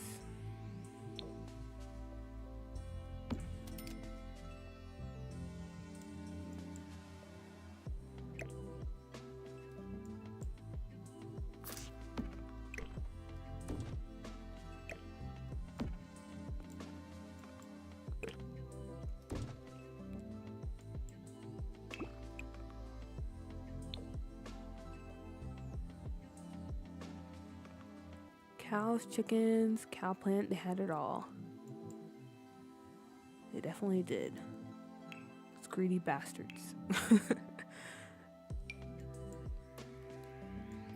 Cows, chickens, cow plant, they had it all. They definitely did. It's greedy bastards.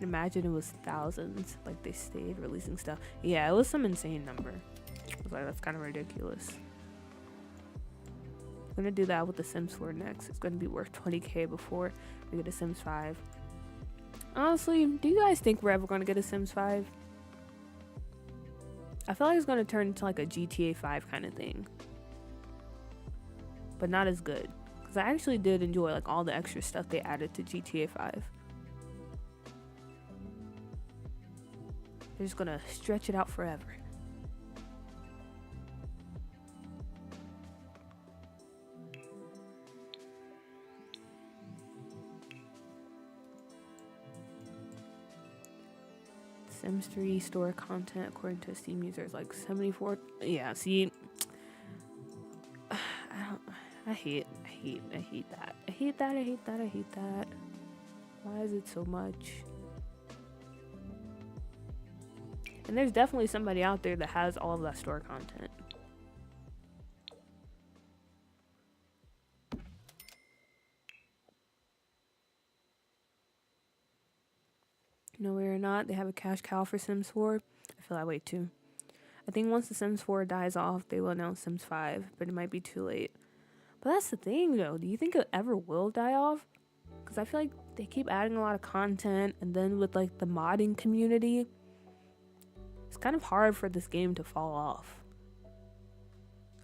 Imagine it was thousands, like they stayed releasing stuff. Yeah, it was some insane number. I was like, that's kind of ridiculous. I'm gonna do that with The Sims 4 next. It's gonna be worth 20k before we get a Sims 5. Honestly, do you guys think we're ever gonna get a Sims 5? I feel like it's gonna turn into like a GTA 5 kind of thing, but not as good. Cause I actually did enjoy like all the extra stuff they added to GTA 5. They're just gonna stretch it out forever. Sims 3 store content according to Steam users like 74. Yeah, see, I hate that. I hate that. Why is it so much? And there's definitely somebody out there that has all of that store content. No way or not, they have a cash cow for Sims 4. I feel that way too. I think once the Sims 4 dies off, they will announce Sims 5, but it might be too late. But that's the thing though, do you think it ever will die off? Because I feel like they keep adding a lot of content, and then with like the modding community, it's kind of hard for this game to fall off.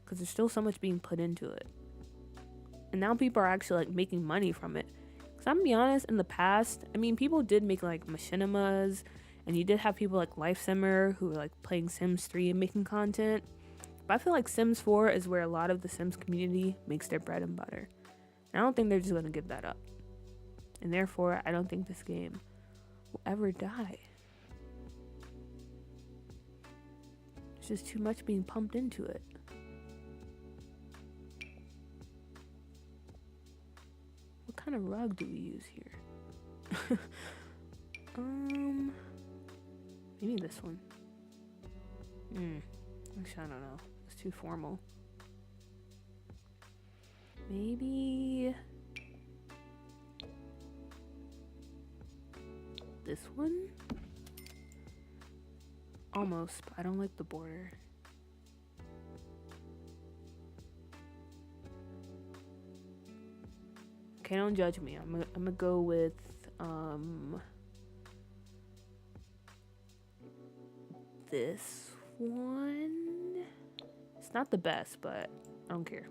Because there's still so much being put into it. And now people are actually like making money from it. Because I'm gonna be honest, in the past, I mean, people did make like machinimas, and you did have people like LifeSimmer who were like playing Sims 3 and making content. But I feel like Sims 4 is where a lot of the Sims community makes their bread and butter. And I don't think they're just gonna give that up. And therefore, I don't think this game will ever die. There's just too much being pumped into it. What kind of rug do we use here? Maybe this one. Actually, I don't know. It's too formal. Maybe this one? Almost, but I don't like the border. Okay, don't judge me. I'm gonna go with this one. It's not the best, but I don't care.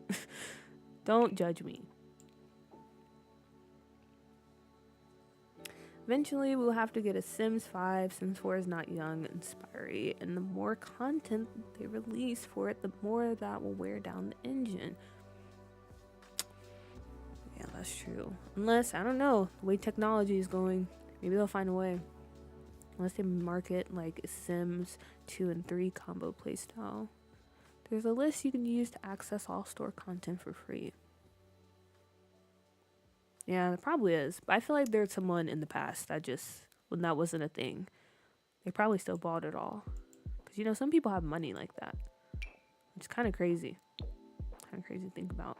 Don't judge me. Eventually, we'll have to get a Sims 5. Sims 4 is not young and spiry, and the more content they release for it, the more that will wear down the engine. Yeah, that's true. Unless, I don't know, the way technology is going, maybe they'll find a way. Unless they market like a Sims 2 and 3 combo playstyle. There's a list you can use to access all store content for free. Yeah, there probably is. But I feel like there's someone in the past that just, when that wasn't a thing, they probably still bought it all. Because, you know, some people have money like that. Which is kind of crazy. Kind of crazy to think about.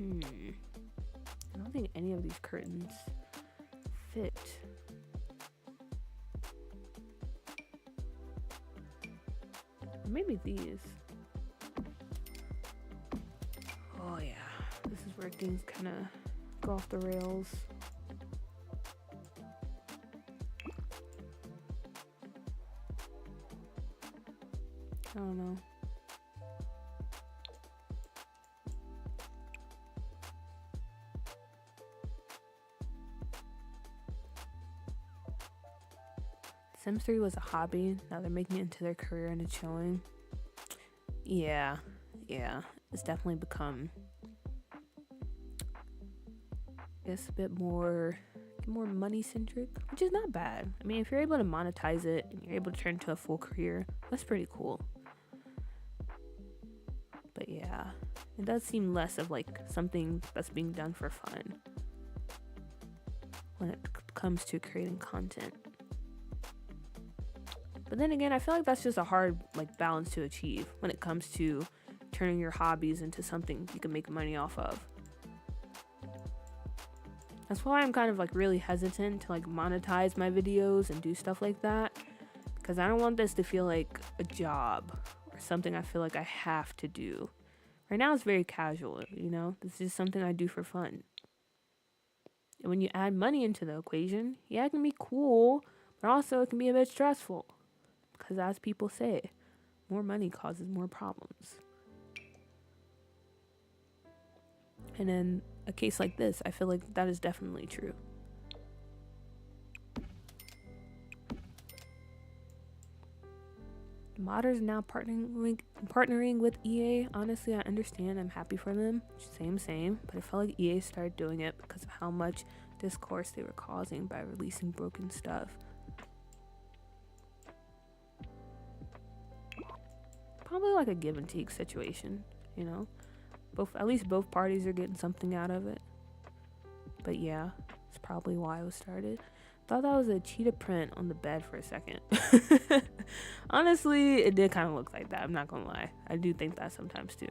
I don't think any of these curtains fit. Or maybe these. Oh yeah, this is where things kind of go off the rails. I don't know. Sims 3 was a hobby. Now they're making it into their career and it's showing. Yeah. It's definitely become, I guess, a bit more more money centric, which is not bad. I mean, if you're able to monetize it and you're able to turn it into a full career, that's pretty cool. But yeah, it does seem less of like something that's being done for fun when it comes to creating content. But then again, I feel like that's just a hard like balance to achieve when it comes to turning your hobbies into something you can make money off of. That's why I'm kind of like really hesitant to like monetize my videos and do stuff like that, because I don't want this to feel like a job or something I feel like I have to do. Right now it's very casual, you know? This is something I do for fun. And when you add money into the equation, yeah, it can be cool, but also it can be a bit stressful. Because as people say, more money causes more problems. And in a case like this, I feel like that is definitely true. Modders now partnering with EA. Honestly, I understand. I'm happy for them. Same. But I felt like EA started doing it because of how much discourse they were causing by releasing broken stuff. Probably like a give and take situation, you know? At least both parties are getting something out of it. But yeah, it's probably why it was started. Thought that was a cheetah print on the bed for a second. Honestly, it did kind of look like that. I'm not gonna lie. I do think that sometimes too.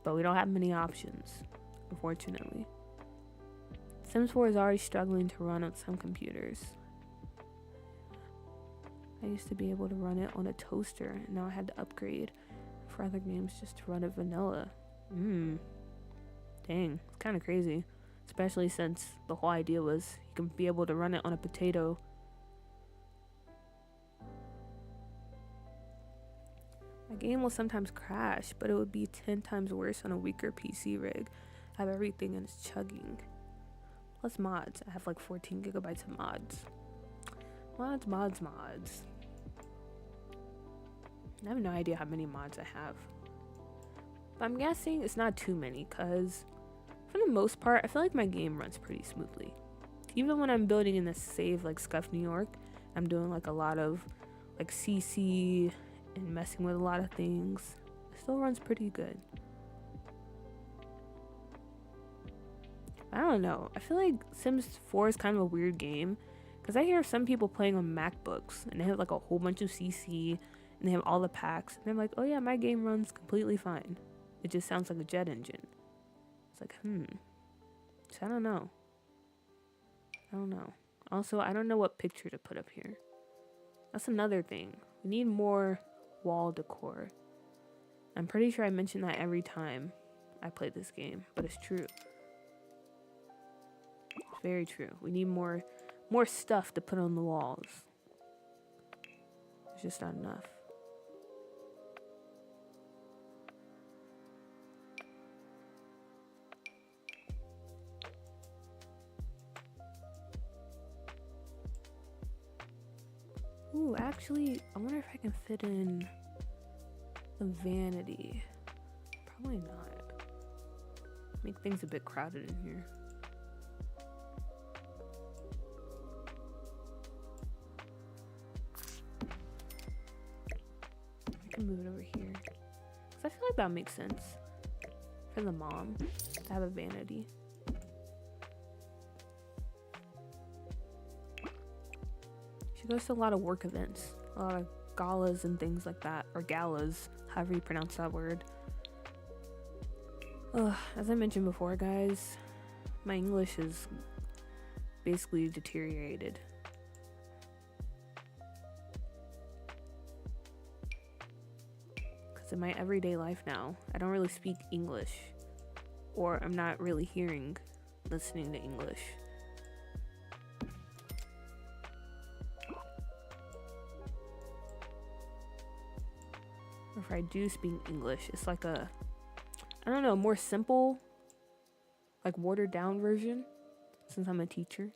But we don't have many options, unfortunately. Sims 4 is already struggling to run on some computers. I used to be able to run it on a toaster, and now I had to upgrade for other games just to run it vanilla. Dang, it's kind of crazy. Especially since the whole idea was you can be able to run it on a potato. My game will sometimes crash, but it would be 10 times worse on a weaker PC rig. I have everything and it's chugging. Plus mods. I have like 14 gigabytes of mods. Mods. I have no idea how many mods I have. But I'm guessing it's not too many, because for the most part, I feel like my game runs pretty smoothly. Even when I'm building in a save like Scuff New York, I'm doing like a lot of like CC and messing with a lot of things. It still runs pretty good. I don't know. I feel like Sims 4 is kind of a weird game, because I hear some people playing on MacBooks and they have like a whole bunch of CC and they have all the packs. And they're like, oh yeah, my game runs completely fine. It just sounds like a jet engine. It's like, So I don't know. Also, I don't know what picture to put up here. That's another thing. We need more wall decor. I'm pretty sure I mention that every time I play this game, but it's true. It's very true. We need more stuff to put on the walls. It's just not enough. Ooh, actually, I wonder if I can fit in the vanity. Probably not. Make things a bit crowded in here. I can move it over here. 'Cause I feel like that makes sense for the mom to have a vanity. She goes to a lot of work events, a lot of galas and things like that, or galas, however you pronounce that word. As I mentioned before, guys, my English is basically deteriorated. Because in my everyday life now, I don't really speak English, or I'm not really listening to English. Or if I do speak English, it's like a, I don't know, more simple, like watered down version, since I'm a teacher.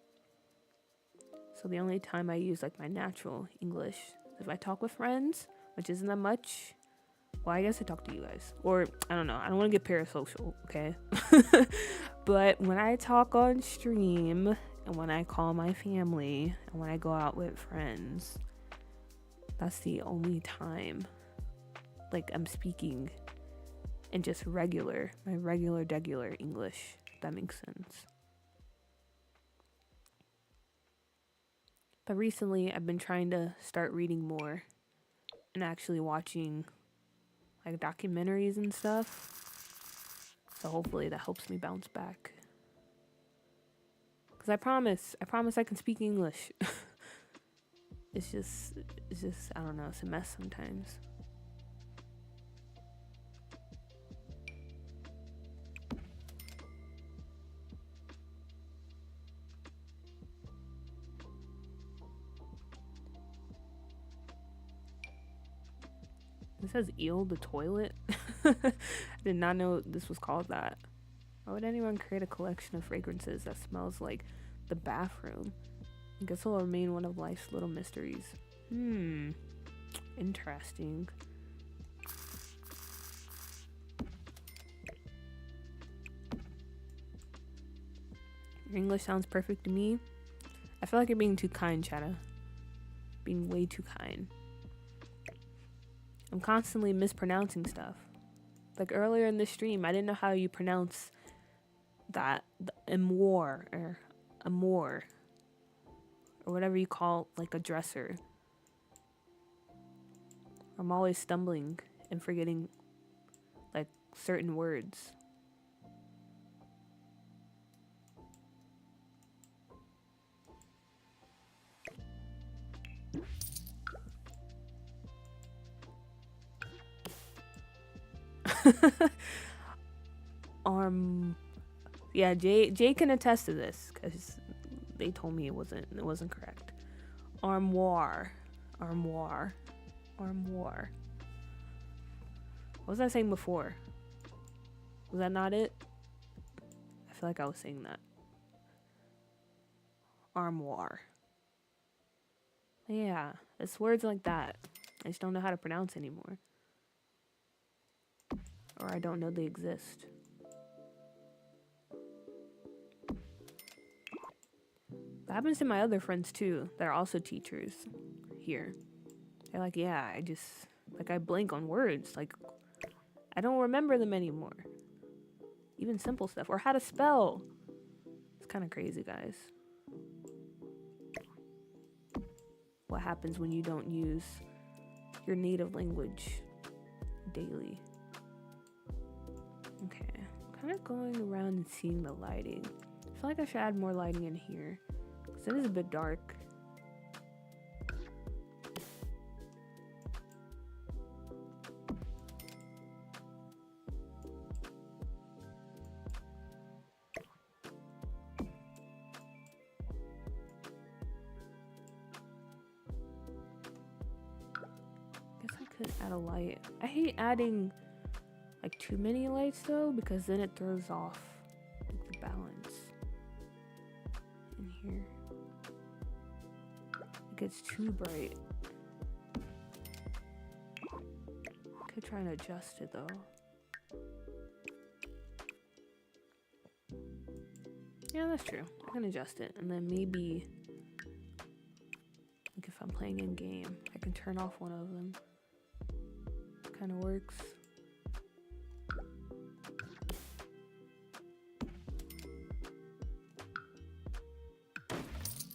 So the only time I use like my natural English is if I talk with friends, which isn't that much, Well, I guess I talk to you guys. Or, I don't know. I don't want to get parasocial, okay? But when I talk on stream, and when I call my family, and when I go out with friends, that's the only time, like, I'm speaking in just my regular degular English, if that makes sense. But recently, I've been trying to start reading more and actually watching like documentaries and stuff. So hopefully that helps me bounce back. Cause I promise I can speak English. It's just, I don't know, it's a mess sometimes. It says eel the toilet. I did not know this was called that. Why would anyone create a collection of fragrances that smells like the bathroom? I guess it'll remain one of life's little mysteries. Interesting. Your English sounds perfect to me. I feel like you're being too kind, Chetta. Being way too kind. I'm constantly mispronouncing stuff. Like earlier in the stream, I didn't know how you pronounce that, the amour or amour or whatever you call like a dresser. I'm always stumbling and forgetting like certain words. Yeah, Jay can attest to this because they told me it wasn't correct. Armoire. What was I saying before? Was that not it? I feel like I was saying that. Armoire. Yeah, it's words like that. I just don't know how to pronounce anymore. Or I don't know they exist. That happens to my other friends too, that are also teachers here. They're like, yeah, I blank on words. Like, I don't remember them anymore. Even simple stuff. Or how to spell. It's kind of crazy, guys. What happens when you don't use your native language daily. Okay, I'm kind of going around and seeing the lighting. I feel like I should add more lighting in here because it is a bit dark. Guess I could add a light. I hate adding like too many lights though, because then it throws off like, the balance in here. It gets too bright. I could try and adjust it though. Yeah, that's true. I can adjust it, and then maybe like if I'm playing in game, I can turn off one of them. Kind of works.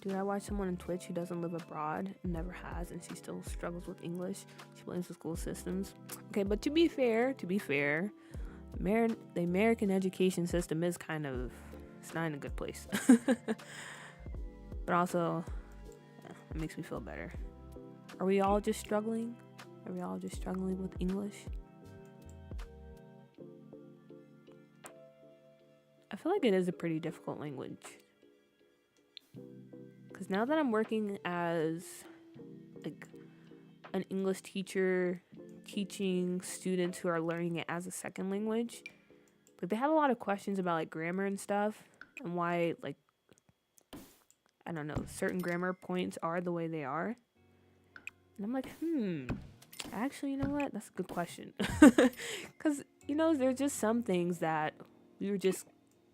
Dude, I watch someone on Twitch who doesn't live abroad and never has, and she still struggles with English. She blames the school systems. Okay, but to be fair, the American education system is kind of, it's not in a good place. But also, yeah, it makes me feel better. Are we all just struggling? Are we all just struggling with English? I feel like it is a pretty difficult language. Because now that I'm working as like an English teacher teaching students who are learning it as a second language, like they have a lot of questions about like grammar and stuff and why like, I don't know, certain grammar points are the way they are. And I'm like, Actually, you know what? That's a good question. Because, you know, there's just some things that we were just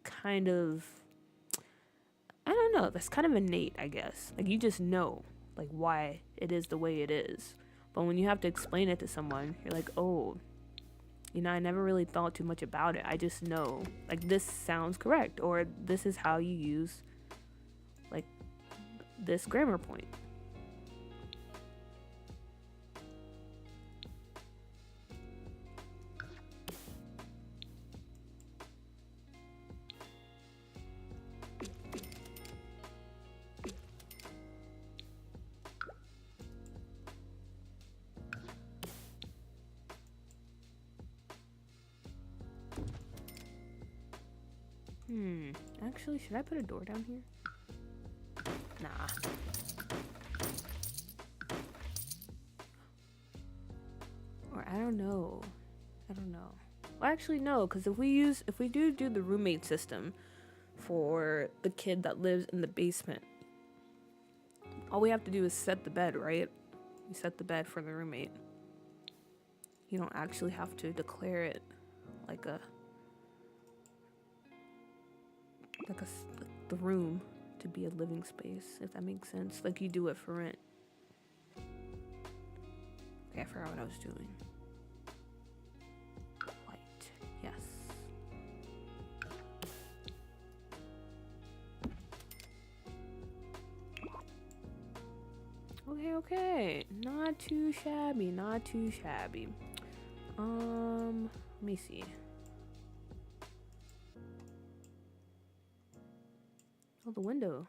kind of, I don't know, that's kind of innate, I guess. Like, you just know, like, why it is the way it is. But when you have to explain it to someone, you're like, oh, you know, I never really thought too much about it. I just know, like, this sounds correct, or this is how you use, like, this grammar point. Actually, should I put a door down here? Nah. Or I don't know. Well, actually, no, because if we do the roommate system for the kid that lives in the basement, all we have to do is set the bed, right? We set the bed for the roommate. You don't actually have to declare it like the room to be a living space, if that makes sense. Like you do it for rent. Okay, I forgot what I was doing. White, yes. Okay. Not too shabby. Let me see. Oh, the window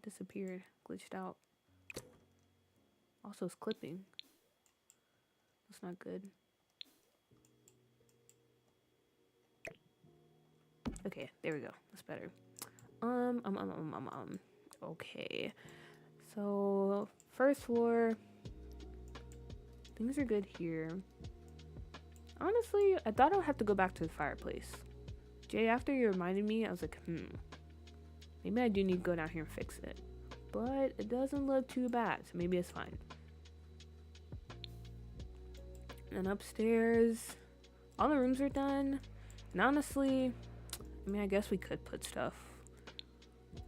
disappeared, glitched out. Also, it's clipping. That's not good. Okay, there we go. That's better. Okay. So, first floor. Things are good here. Honestly, I thought I would have to go back to the fireplace. Jay, after you reminded me, I was like, maybe I do need to go down here and fix it. But it doesn't look too bad, so maybe it's fine. And upstairs, all the rooms are done. And honestly, I mean, I guess we could put stuff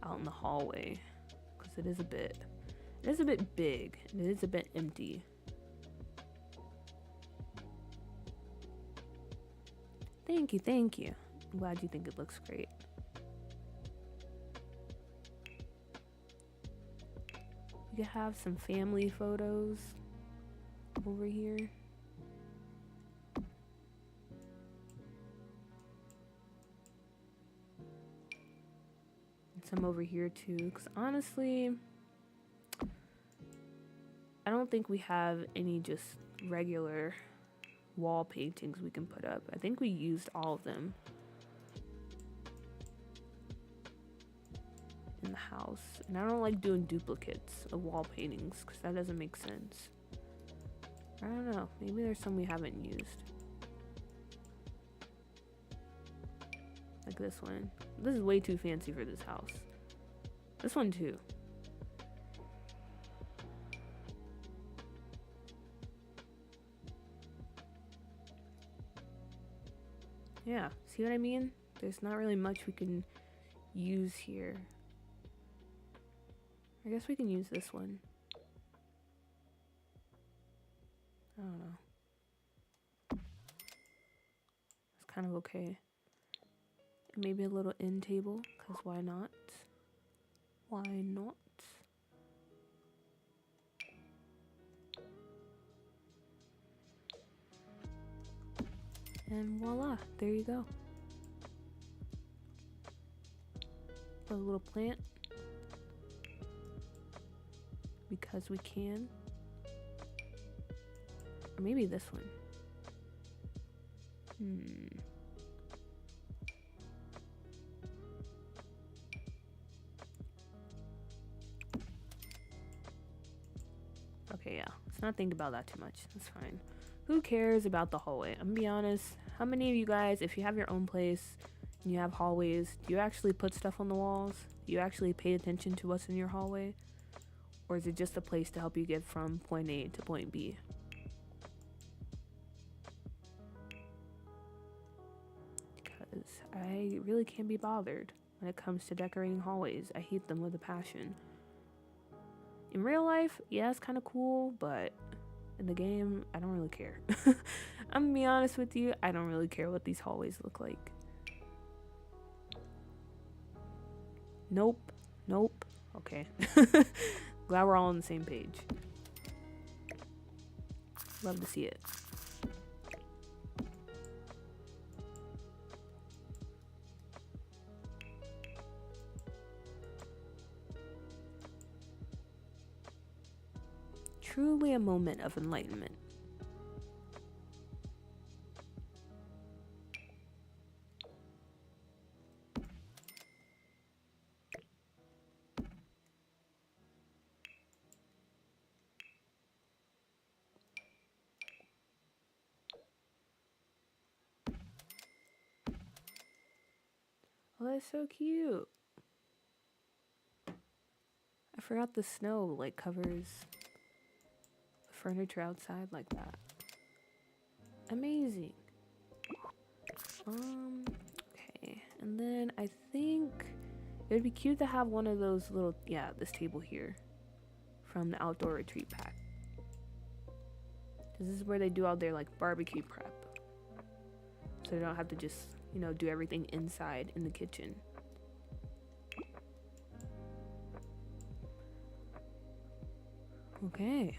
out in the hallway, because it is a bit big, and it is a bit empty. Thank you. I'm glad you think it looks great. You could have some family photos over here. And some over here too, because honestly, I don't think we have any just regular wall paintings we can put up. I think we used all of them in the house, and I don't like doing duplicates of wall paintings because that doesn't make sense. I don't know, maybe there's some we haven't used, like this one. This is way too fancy for this house. This one too. Yeah, see what I mean? There's not really much we can use here. I guess we can use this one. I don't know. It's kind of okay. And maybe a little end table, because why not? Why not? And voila, there you go. Put a little plant. Because we can. Or maybe this one. Okay, yeah. Let's not think about that too much. That's fine. Who cares about the hallway? I'm gonna be honest. How many of you guys, if you have your own place and you have hallways, do you actually put stuff on the walls? Do you actually pay attention to what's in your hallway? Or is it just a place to help you get from point A to point B? because I really can't be bothered when it comes to decorating hallways. I hate them with a passion. In real life, yeah, it's kind of cool, but in the game, I don't really care. I'm gonna be honest with you, I don't really care what these hallways look like. Nope. Nope. Okay. Glad we're all on the same page. Love to see it. Truly a moment of enlightenment. Oh, that's so cute. I forgot the snow like covers the furniture outside like that. Amazing. Okay. And then I think it would be cute to have one of those little, yeah, this table here from the outdoor retreat pack. This is where they do all their like barbecue prep. So they don't have to just, you know, do everything inside in the kitchen. Okay.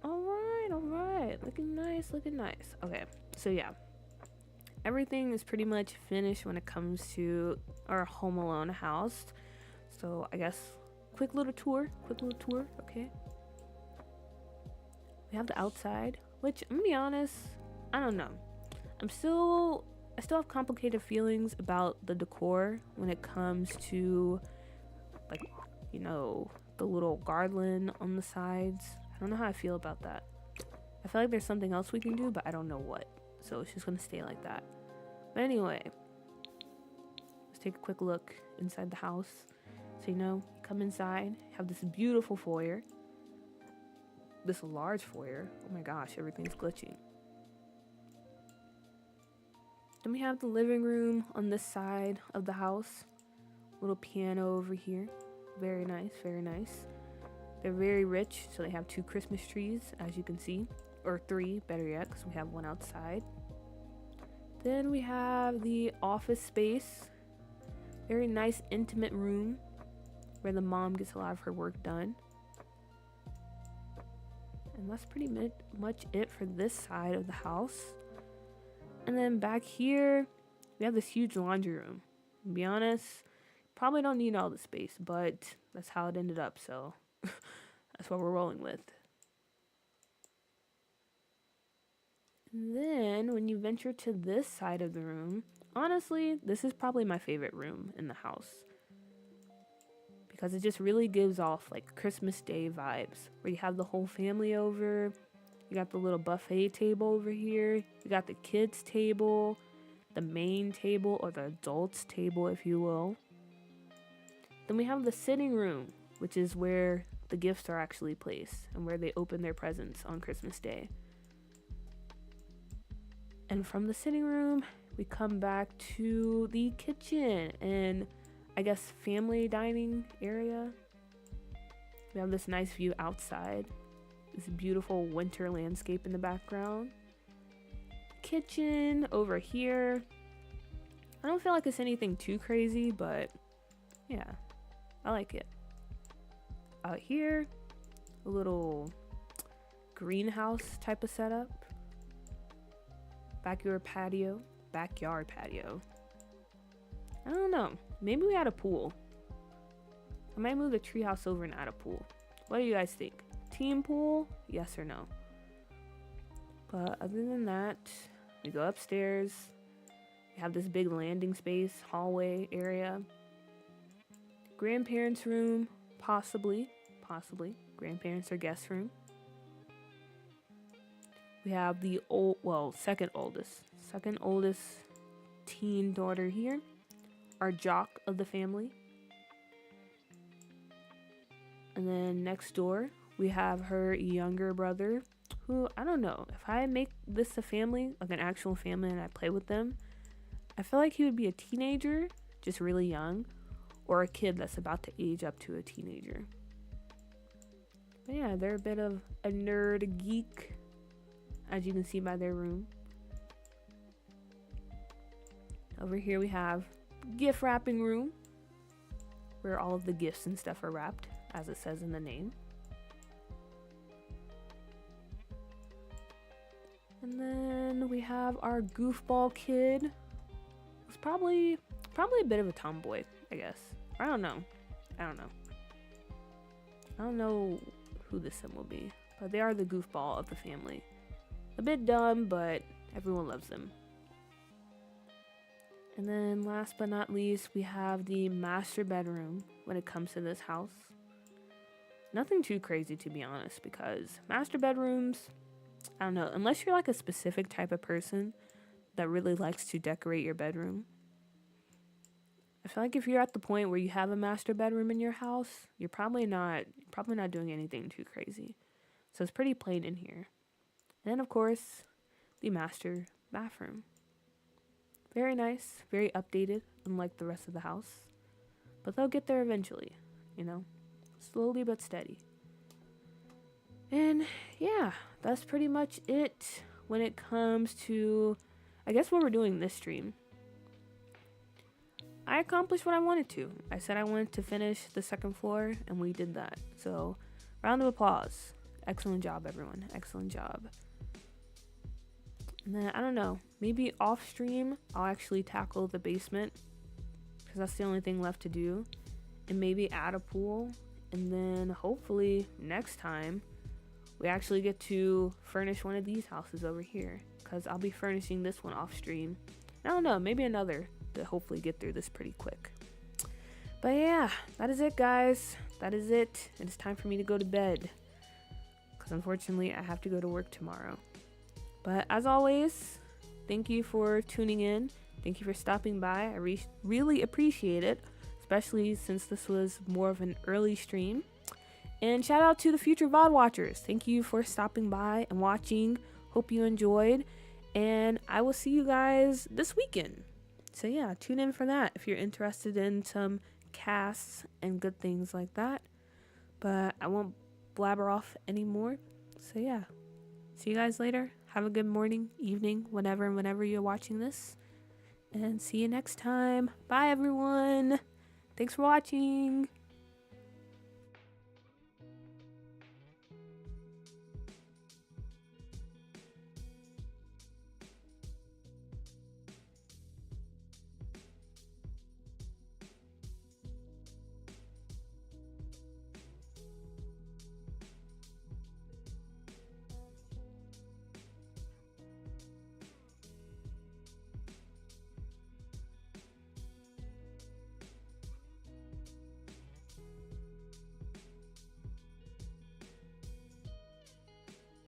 All right. Looking nice. Okay. So yeah. Everything is pretty much finished when it comes to our Home Alone house. So I guess quick little tour, okay? We have the outside, which I'm gonna be honest, I don't know. I still have complicated feelings about the decor when it comes to like, you know, the little garland on the sides. I don't know how I feel about that. I feel like there's something else we can do, but I don't know what. So it's just gonna stay like that. But anyway, let's take a quick look inside the house. So, you know, come inside, have this beautiful foyer. This large foyer. Oh my gosh, everything's glitching. Then we have the living room on this side of the house. Little piano over here. Very nice. They're very rich, so they have 2 Christmas trees, as you can see. Or 3, better yet, because we have one outside. Then we have the office space. Very nice, intimate room where the mom gets a lot of her work done. And that's pretty much it for this side of the house. And then back here, we have this huge laundry room. To be honest, probably don't need all the space, but that's how it ended up, so that's what we're rolling with. And then when you venture to this side of the room, honestly, this is probably my favorite room in the house. Because it just really gives off like Christmas Day vibes, where you have the whole family over. You got the little buffet table over here. You got the kids table, the main table, or the adults table, if you will. Then we have the sitting room, which is where the gifts are actually placed and where they open their presents on Christmas Day. And from the sitting room, we come back to the kitchen and I guess family dining area. We have this nice view outside. This beautiful winter landscape in the background. Kitchen over here. I don't feel like it's anything too crazy, but yeah, I like it. Out here, a little greenhouse type of setup. Backyard patio. I don't know. Maybe we had a pool. I might move the treehouse over and add a pool. What do you guys think? Team pool? Yes or no? But other than that, we go upstairs. We have this big landing space, hallway area. Grandparents' room, possibly. Grandparents or guest room. We have the second oldest teen daughter here. Our jock of the family. And then next door, we have her younger brother, who, I don't know, if I make this a family, like an actual family, and I play with them, I feel like he would be a teenager, just really young, or a kid that's about to age up to a teenager. But yeah, they're a bit of a nerd geek, as you can see by their room. Over here we have gift wrapping room, where all of the gifts and stuff are wrapped, as it says in the name. And then we have our goofball kid. It's probably a bit of a tomboy, I guess. I don't know who this sim will be, but they are the goofball of the family. A bit dumb, but everyone loves them. And then last but not least, we have the master bedroom when it comes to this house. Nothing too crazy, to be honest, because master bedrooms, I don't know, unless you're like a specific type of person that really likes to decorate your bedroom. I feel like if you're at the point where you have a master bedroom in your house, you're probably not doing anything too crazy. So it's pretty plain in here. And then of course, the master bathroom. Very nice, very updated, unlike the rest of the house. But they'll get there eventually, you know, slowly but steady. And yeah, that's pretty much it when it comes to, I guess, what we're doing this stream. I accomplished what I wanted to. I said I wanted to finish the second floor, and we did that. So, round of applause. Excellent job, everyone. Excellent job. And then, I don't know, maybe off stream, I'll actually tackle the basement, because that's the only thing left to do. And maybe add a pool. And then, hopefully, next time, we actually get to furnish one of these houses over here, because I'll be furnishing this one off stream. I don't know, maybe another to hopefully get through this pretty quick. But yeah, that is it, guys. That is it. It is time for me to go to bed, because unfortunately I have to go to work tomorrow. But as always, thank you for tuning in. Thank you for stopping by. I really appreciate it, especially since this was more of an early stream. And shout out to the future VOD watchers. Thank you for stopping by and watching. Hope you enjoyed. And I will see you guys this weekend. So yeah, tune in for that if you're interested in some casts and good things like that. But I won't blabber off anymore. So yeah, see you guys later. Have a good morning, evening, whenever you're watching this. And see you next time. Bye, everyone. Thanks for watching.